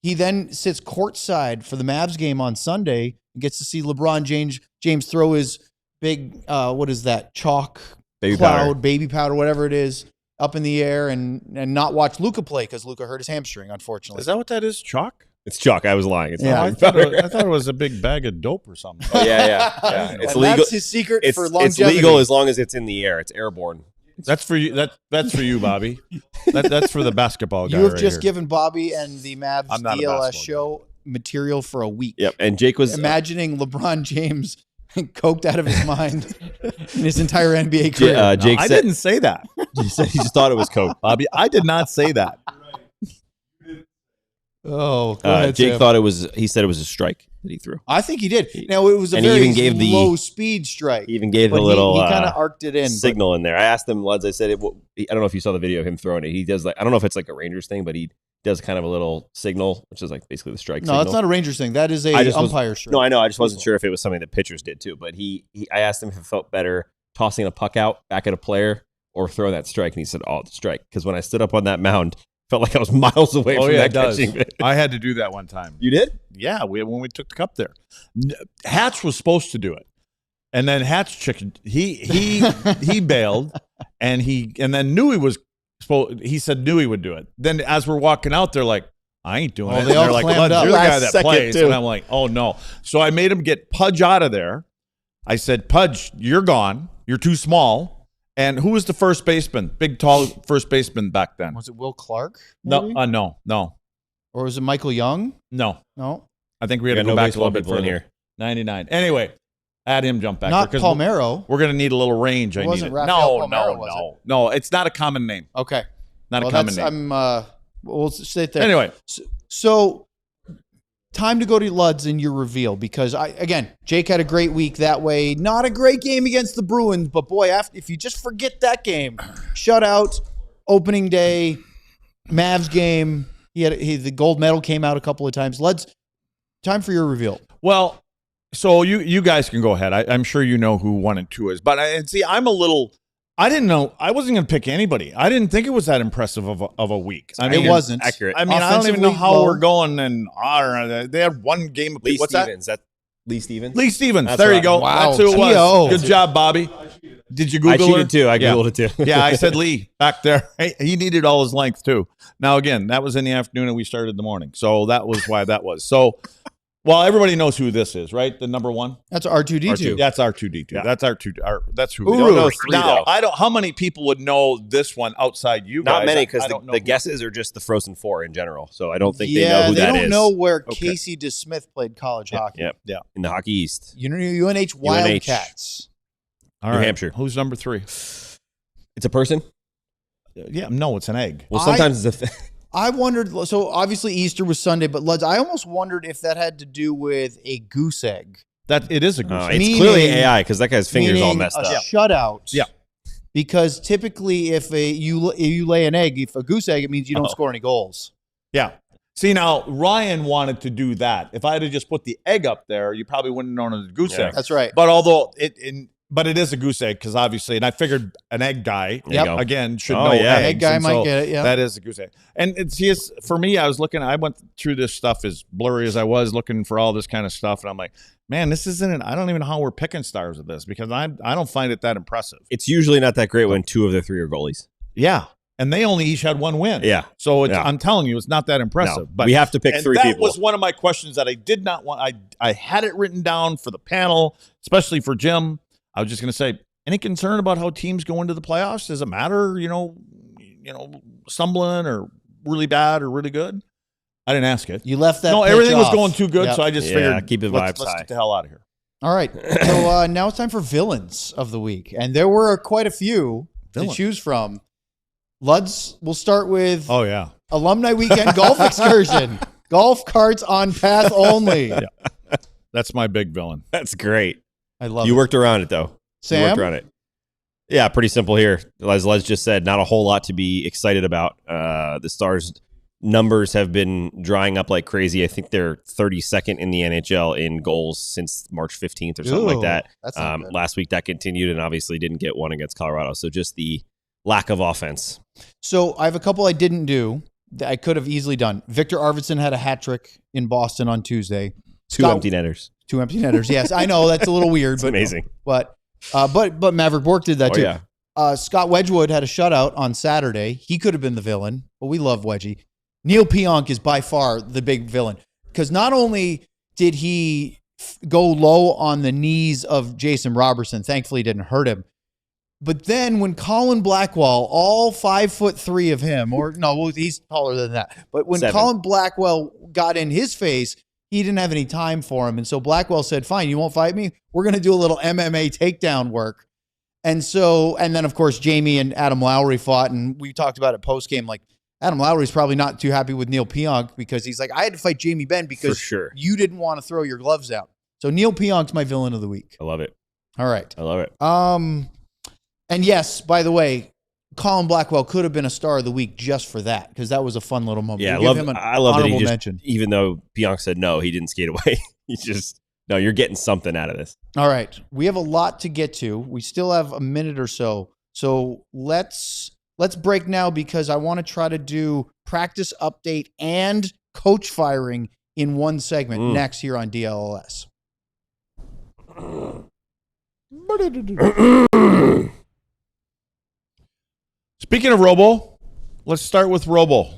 he then sits courtside for the Mavs game on Sunday and gets to see LeBron James throw his big, chalk baby powder, whatever it is, up in the air and not watch Luka play because Luka hurt his hamstring, unfortunately.
Is that what that is? Chalk?
It's chalk. I was lying. It's not
I thought it was a big bag of dope or something.
Oh, yeah. It's legal.
That's his secret for longevity.
It's legal as long as it's in the air. It's airborne.
That's for you. That's for you, Bobby. That's for the basketball guy.
You have
right
just
here.
given Bobby and the Mavs DLS show material for a week.
Yep. And Jake was
imagining LeBron James coked out of his mind in his entire NBA career.
Jake
I
said,
didn't say that.
He said he just thought it was coke.
Bobby, I did not say that.
Oh, go ahead,
Jake
Sam.
thought it was. He said it was a strike that he threw.
I think he did. Now it was a
And he
very
even gave the-
low speed strike.
He even gave
but
a little.
He kind of arced it in.
Signal in there. I asked him, Luds. I said, I don't know if you saw the video of him throwing it. He does I don't know if it's like a Rangers thing, but he does kind of a little signal, which is like basically the strike.
No,
signal.
that's not a Rangers thing. That is a umpire strike.
No, I know. I just wasn't sure if it was something that pitchers did too. But I asked him if it felt better tossing a puck out back at a player or throwing that strike, and he said, "Oh, the strike." Because when I stood up on that mound, felt like I was miles away from that catching.
I had to do that one time.
You did?
Yeah, when we took the cup there. Hatch was supposed to do it. And then Hatch chicken he bailed and then knew he was supposed he said knew he would do it. Then as we're walking out, they're like, I ain't doing it.
They all
they're like,
clammed up.
you're the guy that
Last
plays.
second, too.
And I'm like, oh no. So I made him get Pudge out of there. I said, Pudge, you're gone. You're too small. And who was the first baseman? Big, tall first baseman back then.
Was it Will Clark?
No,
maybe?
no.
Or was it Michael Young?
No.
No.
I think we had
Yeah,
to go
no
back a
baseball
little bit
people in
further.
here.
99. Anyway, add him jump back.
Not
there, 'cause
Palmero.
We're going to need a little range.
It
I
wasn't
need
Rafael Palmeiro, was it?
No, it's not a common name.
Okay.
Not
Well,
a common name.
We'll sit there.
Anyway,
So time to go to Luds in your reveal because Jake had a great week that way. Not a great game against the Bruins, but boy, if you just forget that game, shutout, opening day, Mavs game. The gold medal came out a couple of times. Luds, time for your reveal.
well, so you guys can go ahead. I'm sure you know who 1 and 2 is, but I'm a little I didn't know. I wasn't going to pick anybody. I didn't think it was that impressive of a week. I mean,
it wasn't
accurate.
I mean, I don't even know how we're going. And they had one game.
Lee
What's
Stevens. That? Lee Stevens?
Lee Stevens.
That's
there
right.
you go.
Wow.
That's who it was.
T.O.
Good job, Bobby. Did you Google
I cheated
her?
too. I Googled it too.
Yeah, I said Lee back there. Hey, he needed all his length too. Now, again, that was in the afternoon and we started in the morning. So that was why that was. So, well, everybody knows who this is, right? The number one?
That's R2D2.
That's R2D2.
Yeah.
That's that's who
We
we
don't know
know.
three,
Now,
though.
how many people would know this one outside you guys?
Not many, because
I don't know
the
who-
guesses are just the Frozen Four in general. So I don't think they know who that is.
they don't know where
Okay.
Casey DeSmith played college hockey.
Yep.
Yeah.
In the Hockey East.
UNH Wildcats.
All
New
right.
Hampshire.
Who's number 3?
It's a person?
Yeah, no, it's an egg.
Well, sometimes it's a
I wondered, so obviously Easter was Sunday, but Luds, I almost wondered if that had to do with a goose egg.
That it is a goose.
Oh,
egg.
it's
Meaning-
clearly AI because that guy's fingers all
Meaning
messed
a
up.
shutout.
Yeah.
Because typically if you lay an egg, if a goose egg, it means you don't score any goals.
Yeah. See, now Ryan wanted to do that. If I had just put the egg up there, you probably wouldn't have known it as a goose
Yeah.
egg.
That's right.
But although but it is a goose egg because obviously, and I figured an egg guy
There you go.
again should
Oh,
know
yeah.
eggs,
Egg guy
and
might
so
get it, yeah.
that is a goose egg. And it's for me. I went through this stuff as blurry as I was looking for all this kind of stuff, and I'm like, man, this isn't. I don't even know how we're picking stars with this because I don't find it that impressive.
It's usually not that great when 2 of the 3 are goalies.
Yeah, and they only each had one win.
Yeah.
So
Yeah.
I'm telling you, it's not that impressive.
No,
but
we have to pick
and
3
that
people.
was one of my questions that I did not want. I had it written down for the panel, especially for Jim. I was just going to say, any concern about how teams go into the playoffs? Does it matter, stumbling or really bad or really good? I didn't ask it.
You left that.
No,
pitch
everything was
off.
going too good,
Yep.
so I just
Yeah,
figured
keep the
let's
vibes high.
get the hell out of here.
All right. So now it's time for villains of the week. And there were quite a few
Villain.
to choose from. Luds, we'll start with
Oh yeah,
Alumni Weekend Golf Excursion. Golf carts on path only.
that's my big villain.
That's great.
I love
You
it.
worked around it, though. You
Sam?
worked around it. Yeah, pretty simple here. As Les just said, not a whole lot to be excited about. The Stars' numbers have been drying up like crazy. I think they're 32nd in the NHL in goals since March 15th or something like
Ooh,
that.
that's not good.
Last week that continued and obviously didn't get one against Colorado. So just the lack of offense.
So I have a couple I didn't do that I could have easily done. Victor Arvidsson had a hat trick in Boston on Tuesday.
Two
Scott-
empty netters.
2 empty netters. Yes, I know that's a little weird,
It's
but
amazing.
But Maverick Bork did that
Oh,
too.
yeah.
Scott Wedgwood had a shutout on Saturday. He could have been the villain, but we love Wedgie. Neil Pionk is by far the big villain because not only did he go low on the knees of Jason Robertson, thankfully he didn't hurt him, but then when Colin Blackwell, all 5'3" of him, or no, well, he's taller than that, but when
7.
Colin Blackwell got in his face, he didn't have any time for him. And so Blackwell said, fine, you won't fight me? We're going to do a little MMA takedown work. And then, of course, Jamie and Adam Lowry fought, and we talked about it post-game. Like, Adam Lowry's probably not too happy with Neil Pionk because he's like, I had to fight Jamie Benn because
For sure.
you didn't want to throw your gloves out. So Neil Pionk's my villain of the week.
I love it.
All right.
I love it.
And yes, by the way, Colin Blackwell could have been a star of the week just for that because that was a fun little moment.
Yeah,
We'll
I
give him an
love that he
honorable
just,
mention.
even though Pionk said no, he didn't skate away. He's just, no, you're getting something out of this.
All right. We have a lot to get to. We still have a minute or so. So let's break now because I want to try to do practice update and coach firing in one segment next here on DLS.
Speaking of Robo, let's start with Robo.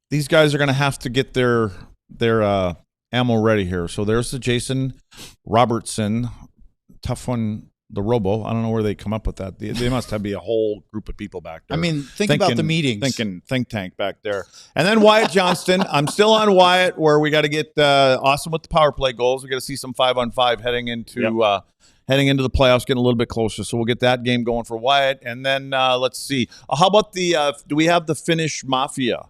These guys are going to have to get their ammo ready here. So there's the Jason Robertson, tough one. The Robo. I don't know where they come up with that. They must have be a whole group of people back there.
I mean, think about the meetings.
Thinking think tank back there. And then Wyatt Johnston. I'm still on Wyatt where we got to get awesome with the power play goals. We got to see some 5-on-5 heading into the playoffs, getting a little bit closer. So we'll get that game going for Wyatt. And then let's see. How about the do we have the Finnish Mafia?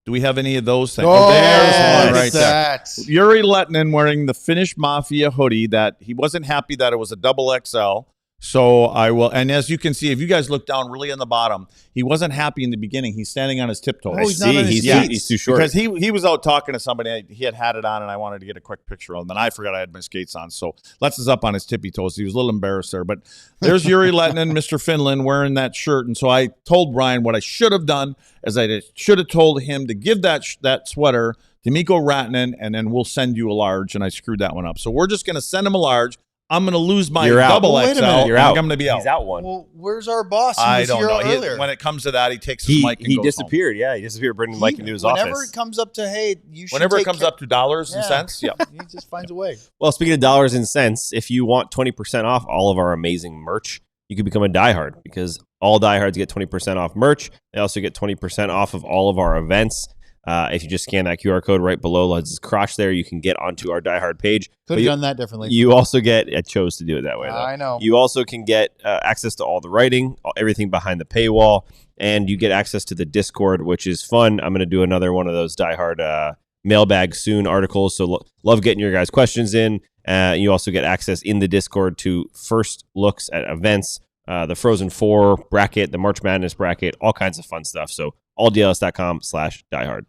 Do we have any of those things?
Oh,
there's one right
that.
there. Yuri Lettinen wearing the Finnish Mafia hoodie that he wasn't happy that it was a double XL. So I will, and as you can see, if you guys look down really on the bottom, he wasn't happy in the beginning. He's standing on his tiptoes.
Oh, he's not on his
he's too short.
Because he was out talking to somebody. He had it on, and I wanted to get a quick picture of him. And I forgot I had my skates on. So Let's is up on his tippy toes. He was a little embarrassed there. But there's Yuri Lettinen, Mr. Finland, wearing that shirt. And so I told Brian what I should have done is I should have told him to give that sweater to Mikko Rantanen, and then we'll send you a large. And I screwed that one up. So we're just going to send him a large. I'm going to lose my double
Wait a
XL.
minute.
You're out.
I'm going to be out.
He's out one.
Well, where's our boss? He
I
was
don't
here
know.
earlier.
When it comes to that, he takes his mic and
He
goes
disappeared. Yeah, he disappeared, bringing Mike into his
whenever
office.
it comes up to, hey, you should
Whenever it
take
comes
care-
up to dollars and cents, yeah.
He just finds a way.
Well, speaking of dollars and cents, if you want 20% off all of our amazing merch, you can become a diehard because all diehards get 20% off merch. They also get 20% off of all of our events. If you just scan that QR code right below Luds' crotch there, you can get onto our diehard page.
Could have done that differently.
You also get, I chose to do it that way, though.
I know.
You also can get access to all the writing, everything behind the paywall, and you get access to the Discord, which is fun. I'm going to do another one of those diehard mailbag soon articles. So love getting your guys' questions in. You also get access in the Discord to first looks at events, the Frozen 4 bracket, the March Madness bracket, all kinds of fun stuff. So alldls.com/diehard.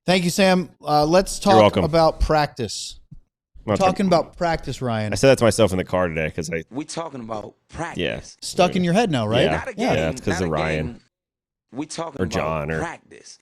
Thank you, Sam. Let's
You're
talk
welcome.
about practice. We're talking about practice, Ryan.
I said that to myself in the car today because
We talking about practice.
yeah.
Stuck in your head now, right?
Yeah,
Not a game,
yeah, it's because
not
of
a
Ryan.
game. We talking
Or
about
John, or-
practice.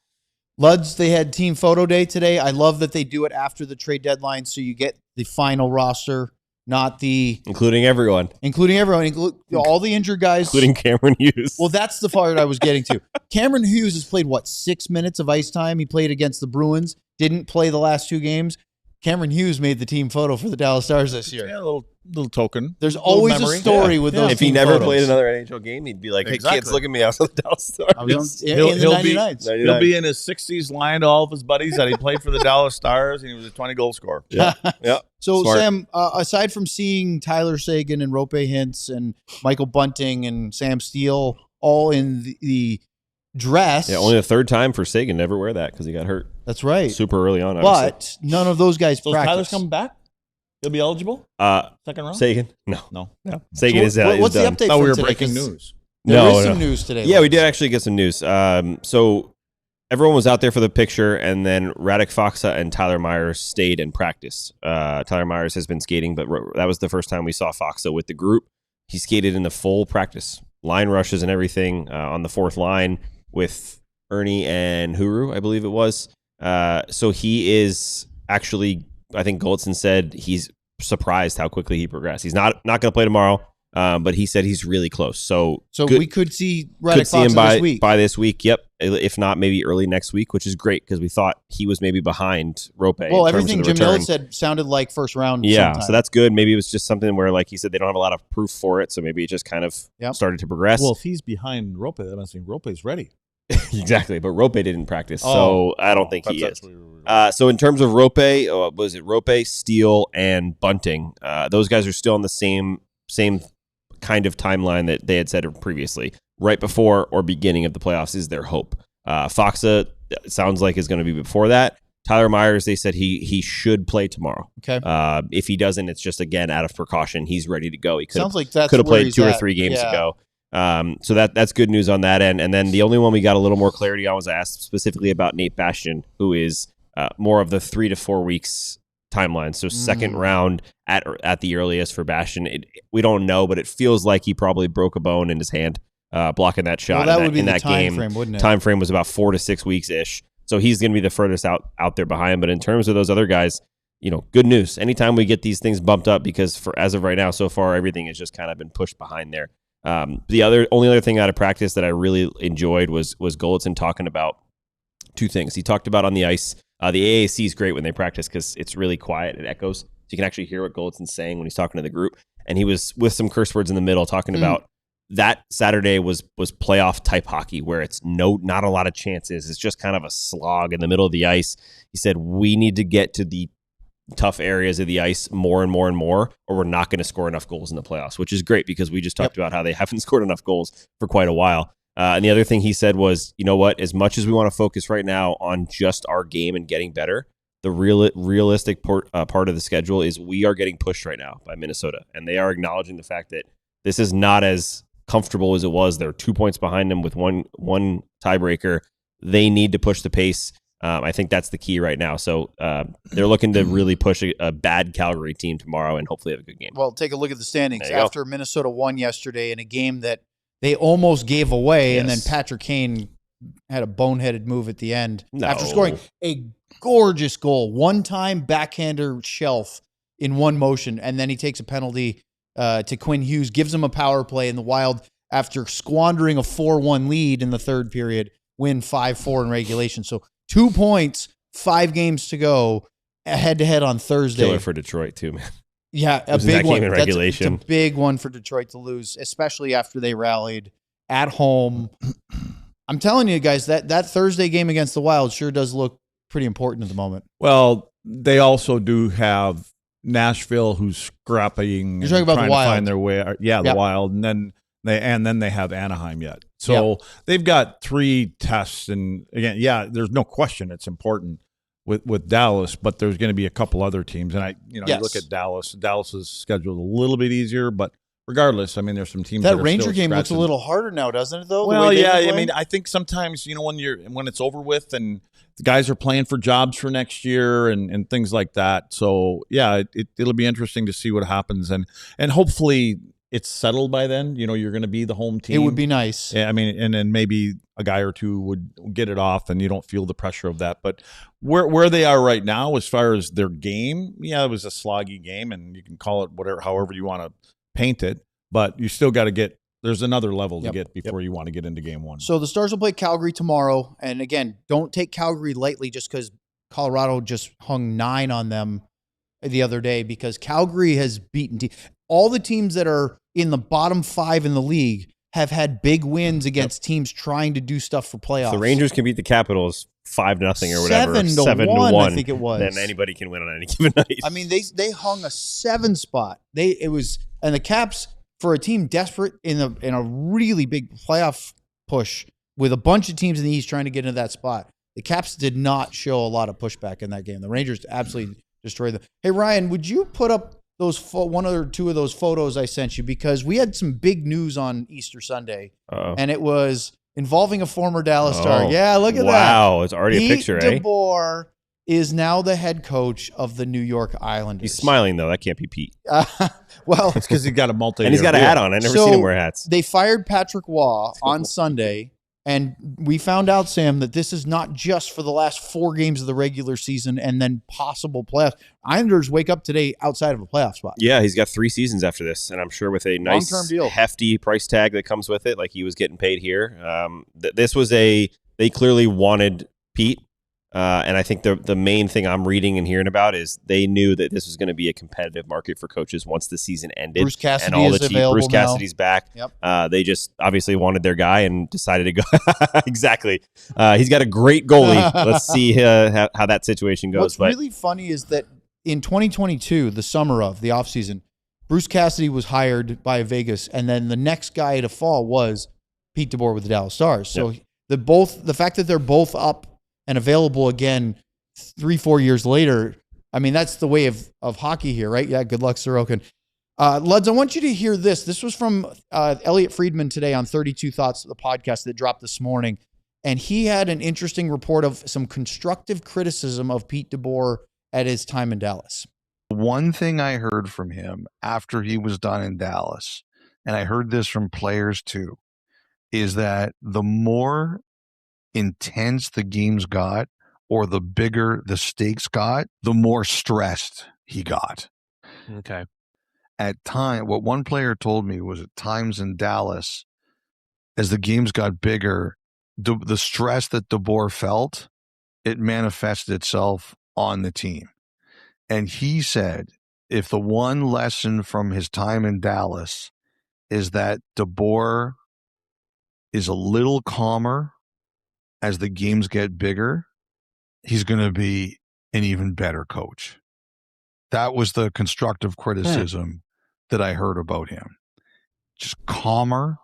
Luds, they had team photo day today. I love that they do it after the trade deadline, so you get the final roster, not the
Including everyone,
including everyone, all the injured guys,
including Cameron Hughes.
Well, that's the part I was getting to. Cameron Hughes has played 6 minutes of ice time. He played against the Bruins. Didn't play the last 2 games. Cameron Hughes made the team photo for the Dallas Stars this year.
Yeah, a little token.
There's
Little
always
memory.
a story with those.
if he
team
never
photos.
played another NHL game, he'd be like, "Hey,
Exactly.
kids, look at me! I was on the Dallas Stars."
I was in the
He'll be-
99s.
He'll be in his 60s lying to all of his buddies that he played for the Dallas Stars and he was a 20-goal scorer.
Yeah.
So,
Smart.
Sam, aside from seeing Tyler Seguin and Rope Hintz and Michael Bunting and Sam Steele all in the dress.
Yeah, only the third time for Sagan to ever wear that because he got hurt
That's right.
super early on. Obviously.
But none of those guys
So
practice.
Tyler's coming back? He'll be eligible? Second round?
Sagan, no,
No.
Sagan is
what's the
done.
update
Thought
from
we were
today?
breaking
'Cause
news.
There is
No,
some
no.
news today.
Yeah, we
Luds.
did actually get some news. So everyone was out there for the picture, and then Radek Faksa and Tyler Myers stayed and practiced. Tyler Myers has been skating, but that was the first time we saw Faksa with the group. He skated in the full practice, line rushes and everything on the fourth line with Ernie and Huru, I believe it was. So he is actually, I think Goldson said he's surprised how quickly he progressed. He's not going to play tomorrow, but he said he's really close. So good,
we could see
could
Radek
see him
Faksa
by
this week.
by this week. Yep, if not maybe early next week, which is great because we thought he was maybe behind Rope.
Well,
in terms
everything
of the
Jim Miller
return.
said sounded like first round.
Yeah,
sometime.
so that's good. Maybe it was just something where, like he said, they don't have a lot of proof for it, so maybe it just kind of
Yep.
started to progress.
Well, if he's behind Rope, that must mean Rope's ready.
Exactly, but Rope didn't practice,
Oh.
so I don't think he is. So in terms of Rope, was it Rope, Steele, and Bunting? Those guys are still on the same kind of timeline that they had said previously. Right before or beginning of the playoffs is their hope. Faksa sounds like is going to be before that. Tyler Myers, they said he should play tomorrow.
Okay.
If he doesn't, it's just again out of precaution. He's ready to go. He
Sounds like that's
could have
where
played
he's
2 or
at.
3 games
Yeah.
ago. So that's good news on that end. And then the only one we got a little more clarity on was asked specifically about Nate Bastian, who is more of the 3 to 4 weeks timeline. So second round at the earliest for Bastian. We don't know, but it feels like he probably broke a bone in his hand blocking that shot.
Well, that would be
in
the
that
time
game.
frame, wouldn't it?
Time frame was about 4 to 6 weeks ish. So he's going to be the furthest out there behind. But in terms of those other guys, good news. Anytime we get these things bumped up, because for as of right now, so far everything has just kind of been pushed behind there. The only other thing out of practice that I really enjoyed was Golitzin talking about 2 things. He talked about on the ice. The AAC is great when they practice because it's really quiet. It echoes. So you can actually hear what Golitson's saying when he's talking to the group. And he was with some curse words in the middle talking about that Saturday was playoff type hockey where it's not a lot of chances. It's just kind of a slog in the middle of the ice. He said, we need to get to the tough areas of the ice more and more and more, or we're not going to score enough goals in the playoffs, which is great because we just talked about how they haven't scored enough goals for quite a while. And the other thing he said was, you know what, as much as we want to focus right now on just our game and getting better, the realistic part of the schedule is we are getting pushed right now by Minnesota, and they are acknowledging the fact that This is not as comfortable as it was. They're 2 points behind them with one tiebreaker. They need to push the pace. I think that's the key right now. So they're looking to really push a bad Calgary team tomorrow and hopefully have a good game.
Well, take a look at the standings.
There you
After Minnesota won yesterday in a game that they almost gave away, and then
Yes.
Patrick Kane had a boneheaded move at the end
No.
after scoring a gorgeous goal. One-time backhander shelf in one motion, and then he takes a penalty to Quinn Hughes, gives him a power play, and the Wild, after squandering a 4-1 lead in the third period, win 5-4 in regulation. So 2 points, 5 games to go, head-to-head on Thursday.
Killer for Detroit too, man.
Yeah, a
Losing
big
that
one.
game in regulation.
It's a big one for Detroit to lose, especially after they rallied at home. I'm telling you guys, that Thursday game against the Wild sure does look pretty important at the moment.
Well, they also do have Nashville, who's scrapping.
You're talking about
trying
the Wild.
to find their way. Yeah, the
Yep.
Wild, and then they have Anaheim yet. So they've got 3 tests, and again, there's no question it's important with Dallas, but there's going to be a couple other teams, and you look at Dallas. Dallas's schedule is a little bit easier, but regardless, I mean, there's some teams
That
are
Ranger
still
game looks a
scratching.
little harder now, doesn't it? Though.
Well,
the way they've been
I
playing?
mean, I think sometimes when it's over with and the guys are playing for jobs for next year and things like that. So it'll be interesting to see what happens, and hopefully it's settled by then. You're going to be the home team.
It would be nice.
Yeah, I mean, and then maybe a guy or two would get it off, and you don't feel the pressure of that. But where they are right now, as far as their game, it was a sloggy game, and you can call it however you want to paint it. But you still got to get. There's another level to get before you want to get into game one.
So the Stars will play Calgary tomorrow, and again, don't take Calgary lightly just because Colorado just hung 9 on them the other day, because Calgary has beaten all the teams that are in the bottom 5 in the league have had big wins against teams trying to do stuff for playoffs.
If the Rangers can beat the Capitals 5-0 or whatever,
7-1, I think it was.
Then anybody can win on any given night.
I mean, they hung a 7 spot. And the Caps, for a team desperate in a really big playoff push with a bunch of teams in the East trying to get into that spot, the Caps did not show a lot of pushback in that game. The Rangers absolutely destroyed them. Hey, Ryan, would you put up those one or two of those photos I sent you? Because we had some big news on Easter Sunday, and it was involving a former Dallas Star. Yeah, look at that.
Wow, it's already a picture,
Pete DeBoer is now the head coach of the New York Islanders.
He's smiling, though. That can't be Pete.
Well,
it's because he's got a multi-year
and he's got a hat on. I've never seen him wear hats.
They fired Patrick Waugh on Sunday, and we found out, Sam, that this is not just for the last 4 games of the regular season and then possible playoffs. Islanders wake up today outside of a playoff spot.
Yeah, he's got 3 seasons after this, and I'm sure with a nice,
long-term deal,
hefty price tag that comes with it, like he was getting paid here. This was they clearly wanted Pete. And I think the main thing I'm reading and hearing about is they knew that this was going to be a competitive market for coaches once the season ended.
Bruce Cassidy
and all
is
the
available
Bruce Cassidy's
now.
back.
Yep.
They just obviously wanted their guy and decided to go. Exactly. He's got a great goalie. Let's see how that situation goes.
What's really funny is that in 2022, the summer of the offseason, Bruce Cassidy was hired by Vegas, and then the next guy to fall was Pete DeBoer with the Dallas Stars. So the fact that they're both up and available again 3-4 years later, I mean, that's the way of hockey here, right? Yeah, good luck, Sorokin. Luds, I want you to hear this. This was from Elliot Friedman today on 32 Thoughts, the podcast that dropped this morning. And he had an interesting report of some constructive criticism of Pete DeBoer at his time in Dallas.
One thing I heard from him after he was done in Dallas, and I heard this from players too, is that the more intense the games got, or the bigger the stakes got, the more stressed he got.
Okay.
At time, what one player told me was at times in Dallas, as the games got bigger, the stress that DeBoer felt, it manifested itself on the team. And he said, if the one lesson from his time in Dallas is that DeBoer is a little calmer as the games get bigger, he's going to be an even better coach. That was the constructive criticism that I heard about him. Just calmer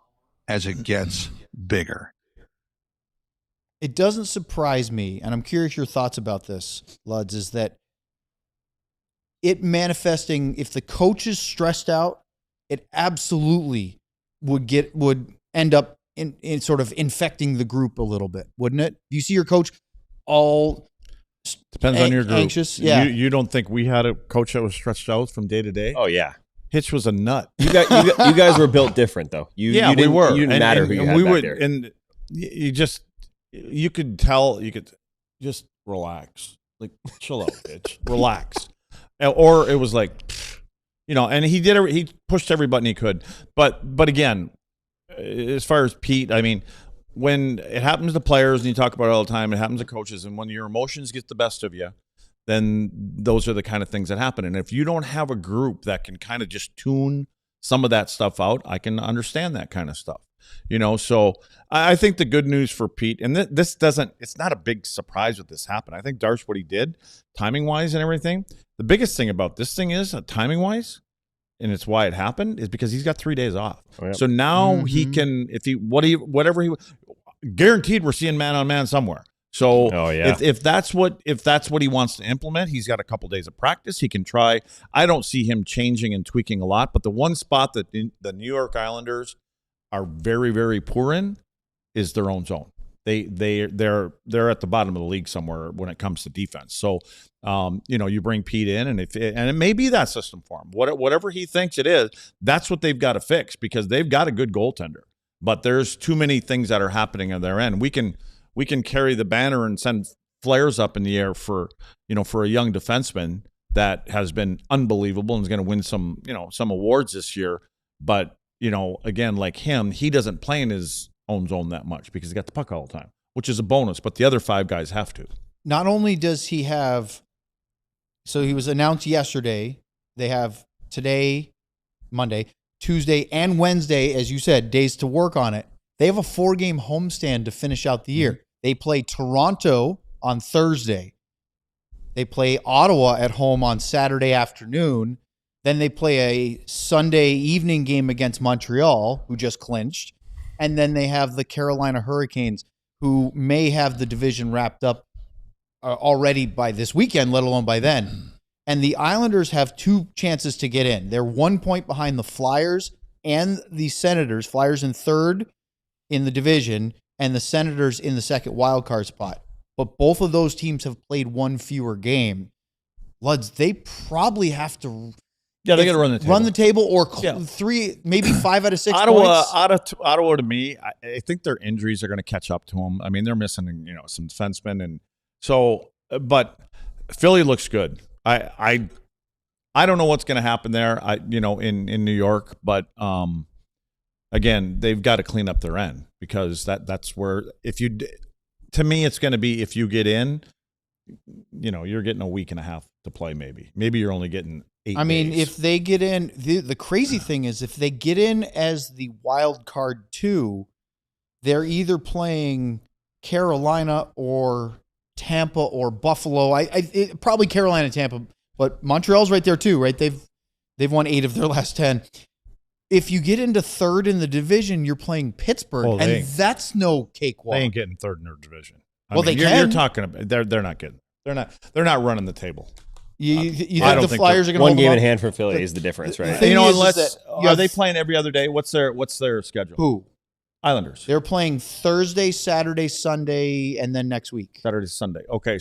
as it gets bigger.
It doesn't surprise me, and I'm curious your thoughts about this, Luds, is that it manifesting, if the coach is stressed out it absolutely would end up in sort of infecting the group a little bit, wouldn't it? Do you see your coach all
depends on your group.
Anxious? Yeah.
You don't think we had a coach that was stretched out from day to day?
Oh yeah.
Hitch was a nut.
You guys were built different though.
We were.
You didn't matter who you had
we
back
would,
there.
And you could tell. You could just relax, like chill out, bitch, relax. Or it was like, and he pushed every button he could. But again, as far as Pete, I mean, when it happens to players, and you talk about it all the time, it happens to coaches, and when your emotions get the best of you, then those are the kind of things that happen. And if you don't have a group that can kind of just tune some of that stuff out, I can understand that kind of stuff. So I think the good news for Pete, and it's not a big surprise that this happened. I think Darsh, what he did, timing-wise and everything, the biggest thing about this thing is, timing-wise, and it's why it happened, is because he's got 3 days off. Oh, yep. So now he can, whatever he, guaranteed we're seeing man-on-man somewhere. So if that's what he wants to implement, he's got a couple days of practice. He can try. I don't see him changing and tweaking a lot. But the one spot that the New York Islanders are very, very poor in is their own zone. They're at the bottom of the league somewhere when it comes to defense. So you bring Pete in, and it may be that system for him. Whatever he thinks it is, that's what they've got to fix, because they've got a good goaltender. But there's too many things that are happening on their end. We can carry the banner and send flares up in the air for a young defenseman that has been unbelievable and is going to win some awards this year. But, again, like him, he doesn't play in his own zone that much because he's got the puck all the time, which is a bonus. But the other 5 guys have to.
Not only does he have, so he was announced yesterday, they have today, Monday, Tuesday, and Wednesday, as you said, days to work on it. They have a 4-game homestand to finish out the year. They play Toronto on Thursday. They play Ottawa at home on Saturday afternoon. Then they play a Sunday evening game against Montreal, who just clinched. And then they have the Carolina Hurricanes, who may have the division wrapped up already by this weekend, let alone by then. And the Islanders have 2 chances to get in. They're 1 point behind the Flyers and the Senators. Flyers in 3rd in the division, and the Senators in the 2nd wildcard spot. But both of those teams have played 1 fewer game. Luds, they probably have to
they got to run the table.
or 3, maybe 5 out of 6 points.
Ottawa, to me, I think their injuries are going to catch up to them. I mean, they're missing some defensemen, and so, but Philly looks good. I don't know what's going to happen there. In New York, but again, they've got to clean up their end, because that's where, to me, it's going to be, if you get in, you're getting a week and a half to play. Maybe you're only getting 8 days.
If they get in, the crazy thing is, if they get in as the wild card 2, they're either playing Carolina or Tampa or Buffalo. Probably Carolina and Tampa, but Montreal's right there too, right? They've won 8 of their last 10. If you get into 3rd in the division, you're playing Pittsburgh, and that's no cakewalk.
They ain't getting 3rd in their division.
They can.
You're talking about they're not getting. They're not running the table.
You think the Flyers are going to
one game in hand for Philly is the difference, right?
Are they playing every other day? What's their schedule?
Who?
Islanders.
They're playing Thursday, Saturday, Sunday, and then next week.
Saturday, Sunday. Okay,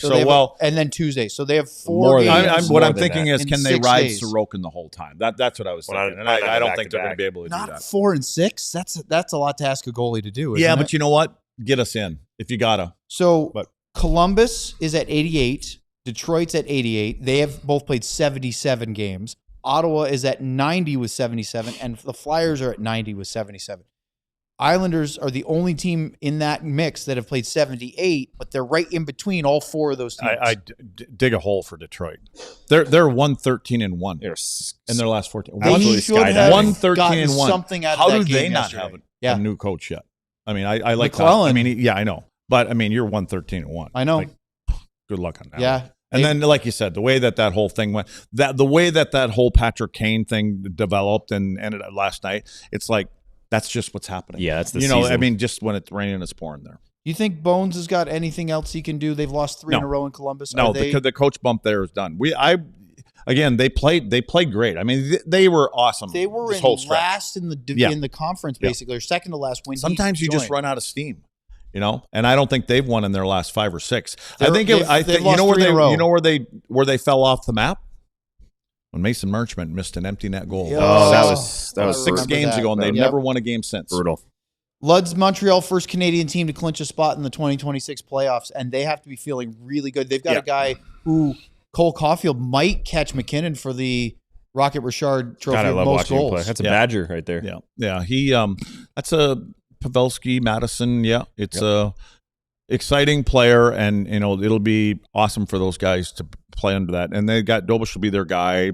and then Tuesday. So they have 4 games.
What I'm thinking is, can they ride Sorokin the whole time? That's what I was thinking, and I don't think they're going to be able to do that.
Not 4 and 6. That's a lot to ask a goalie to do.
Yeah, but you know what? Get us in if you gotta.
So Columbus is at 88. Detroit's at 88. They have both played 77 games. Ottawa is at 90 with 77, and the Flyers are at 90 with 77. Islanders are the only team in that mix that have played 78, but they're right in between all 4 of those teams.
I dig a hole for Detroit. They're 1-13-1 in their last 14.
They should have
1-13-1.
Something out of
How
that
do
game
they not
yesterday.
have a new coach yet? I mean, I like
McClellan.
that. I mean, I know, but I mean, you're 1-13-1.
I know.
Good luck on that.
Yeah.
And then, like you said, the way that whole thing went, the way that whole Patrick Kane thing developed and ended up last night, it's like, that's just what's happening.
Yeah, that's the season.
I mean, just when it's raining, it's pouring there.
You think Bones has got anything else he can do? They've lost 3 in a row in Columbus.
No, because the coach bump there is done. again, they played great. I mean, they were awesome.
They were
this
in
whole stretch.
last in the conference, basically, or second to last. When
sometimes you just run out of steam, and I don't think they've won in their last 5 or 6.
I think
where they fell off the map. When Mason Marchment missed an empty net goal.
Oh, that was
6 games ago, and they've never won a game since.
Brutal.
Luds, Montreal, first Canadian team to clinch a spot in the 2026 playoffs, and they have to be feeling really good. They've got a guy who, Cole Caulfield, might catch McKinnon for the Rocket Richard Trophy of most goals.
Play. That's a Badger right there.
Yeah. He that's a Pavelski, Madison. Yeah, it's a exciting player, and it'll be awesome for those guys to play under that. And they got Dobish will be their guy.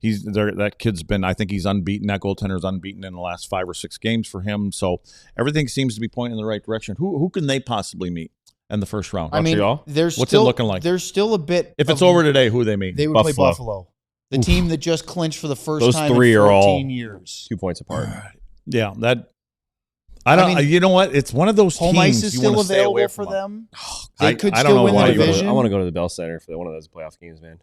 That kid's been, I think he's unbeaten. That goaltender's unbeaten in the last 5 or 6 games for him. So everything seems to be pointing in the right direction. Who can they possibly meet in the first round?
I mean,
what's it looking like?
There's still a bit.
If it's over today, who they meet?
They would play Buffalo, the team that just clinched for the first time in
14
14 years.
2 points apart.
Yeah, that. I mean, you know what? It's one of those
home
teams
ice is
you
still
want to stay away
available
from
for them.
I
They could
don't
still
know
win
why
the
you would.
division.
I want to go to the Bell Center for one of those playoff games, man.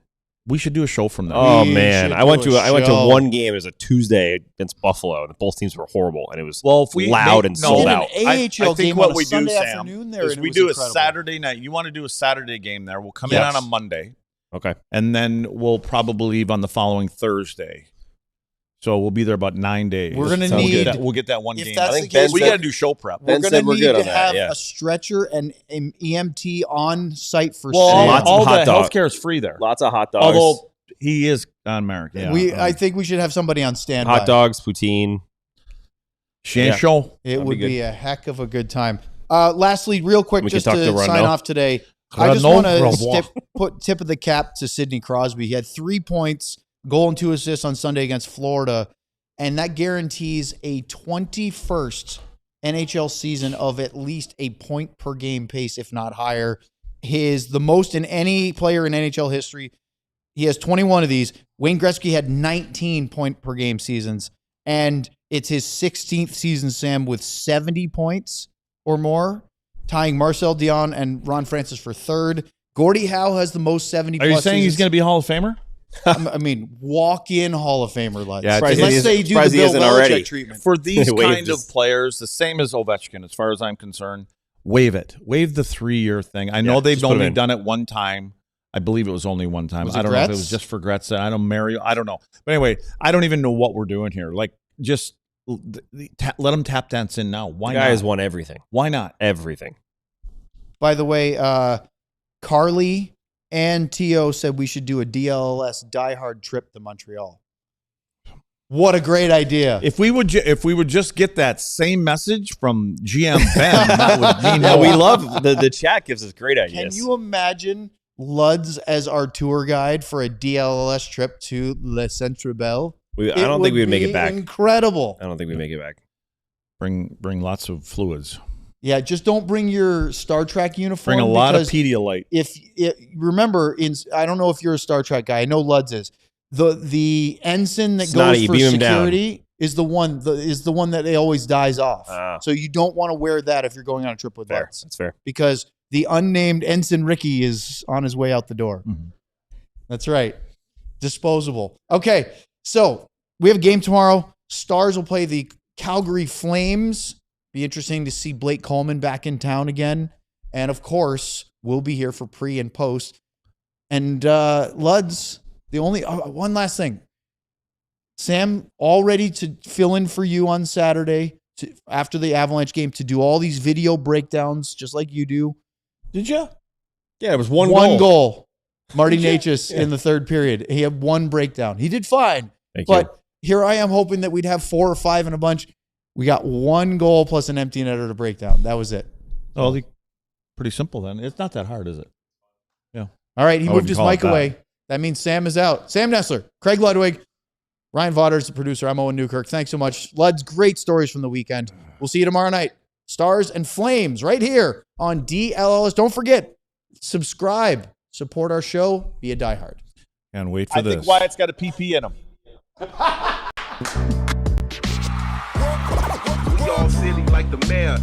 We should do a show from there.
Oh
We
man,
should
I went
do
to
a
one game. It was a Tuesday against Buffalo, and both teams were horrible, and it was
loud
and sold out.
I
think
game
what
on a
we
Sunday
do, Sam,
afternoon there,
is
and
we
it was
do
incredible.
a Saturday night. You want to do a Saturday game there? We'll come in on a Monday,
Okay,
and then we'll probably leave on the following Thursday. So we'll be there about 9 days.
We're gonna
We'll
need-
we'll get that one
if
game.
that's
I
the
think
case,
we got to do show prep.
We're
Ben
going
said
to
we're
need
good
to
on that,
have
yeah.
a stretcher and an EMT on site for
Well,
Sam.
Lots of
all
hot
the
dog.
healthcare is free there.
Lots of hot dogs.
Although he is American. Yeah.
I think we should have somebody on standby.
hot dogs, poutine.
Shane show.
It
That'd
would
be
be
good.
a heck of a good time. Lastly, real quick,
We can
just
talk
to
to Rondeau.
sign off today, I just want to put tip of the cap to Sidney Crosby. He had 3 points, goal and 2 assists on Sunday against Florida, and that guarantees a 21st NHL season of at least a point per game pace, if not higher. The most in any player in NHL history. He has 21 of these. Wayne Gretzky had 19 point per game seasons, and it's his 16th season, Sam, with 70 points or more, tying Marcel Dion and Ron Francis for third. Gordie Howe has the most 70
Are
plus
you saying he's
seasons.
going to be a Hall of Famer?
I mean, walk-in Hall of Famer, Luds.
Yeah,
Unless they do the
surprised he
Bill
isn't
Belichick
already.
treatment.
For these
Wave
kind
just-
of players, the same as Ovechkin, as far as I'm concerned, waive it. Waive the 3-year thing. I know they've
just put him
only
in.
done it one time. I believe it was only one time.
Was it
I don't know if it
Gretz?
was just for Gretz. I don't know. But anyway, I don't even know what we're doing here. Like, just let them tap dance in now. Why
The guy
not?
has won everything.
Why not?
Everything.
By the way, Carly and Tio said we should do a DLS diehard trip to Montreal. What a great idea.
If we would just get that same message from GM Ben, that would mean
Yeah,
more.
we love the chat gives us great ideas.
Can you imagine Luds as our tour guide for a DLS trip to Le Centre Bell?
I don't think we would make it back.
Incredible.
I don't think we make it back.
Bring lots of fluids.
Yeah, just don't bring your Star Trek uniform.
Bring a lot of
because
Pedialyte.
If remember, I don't know if you're a Star Trek guy. I know Luds is. The ensign that
Snotty,
goes for
beam him down.
security is the one that they always dies off.
Ah.
So you don't want to wear that if you're going on a trip with
Fair.
Luds,
That's fair.
because the unnamed ensign Ricky is on his way out the door.
Mm-hmm.
That's right. Disposable. Okay, so we have a game tomorrow. Stars will play the Calgary Flames. Be interesting to see Blake Coleman back in town again. And of course, we'll be here for pre and post. And Luds, the only one last thing. Sam, all ready to fill in for you on Saturday after the Avalanche game to do all these video breakdowns just like you do.
Did you?
Yeah, it was one
goal. Marty Natchez in the third period. He had one breakdown. He did fine.
Thank
but
you.
here I am hoping that we'd have 4 or 5 in a bunch. We got 1 goal plus an empty netter to break down. That was it.
Oh, pretty simple then. It's not that hard, is it? Yeah.
All right, he
I
moved
wouldn't
his
call it
mic
that.
away. That means Sam is out. Sam Nessler, Craig Ludwig, Ryan Vaughters, the producer. I'm Owen Newkirk. Thanks so much. Luds, great stories from the weekend. We'll see you tomorrow night. Stars and Flames right here on DLLS. Don't forget, subscribe, support our show, be a diehard.
And wait for
I
this.
think Wyatt's got a PP in him.
We all silly like the mayor.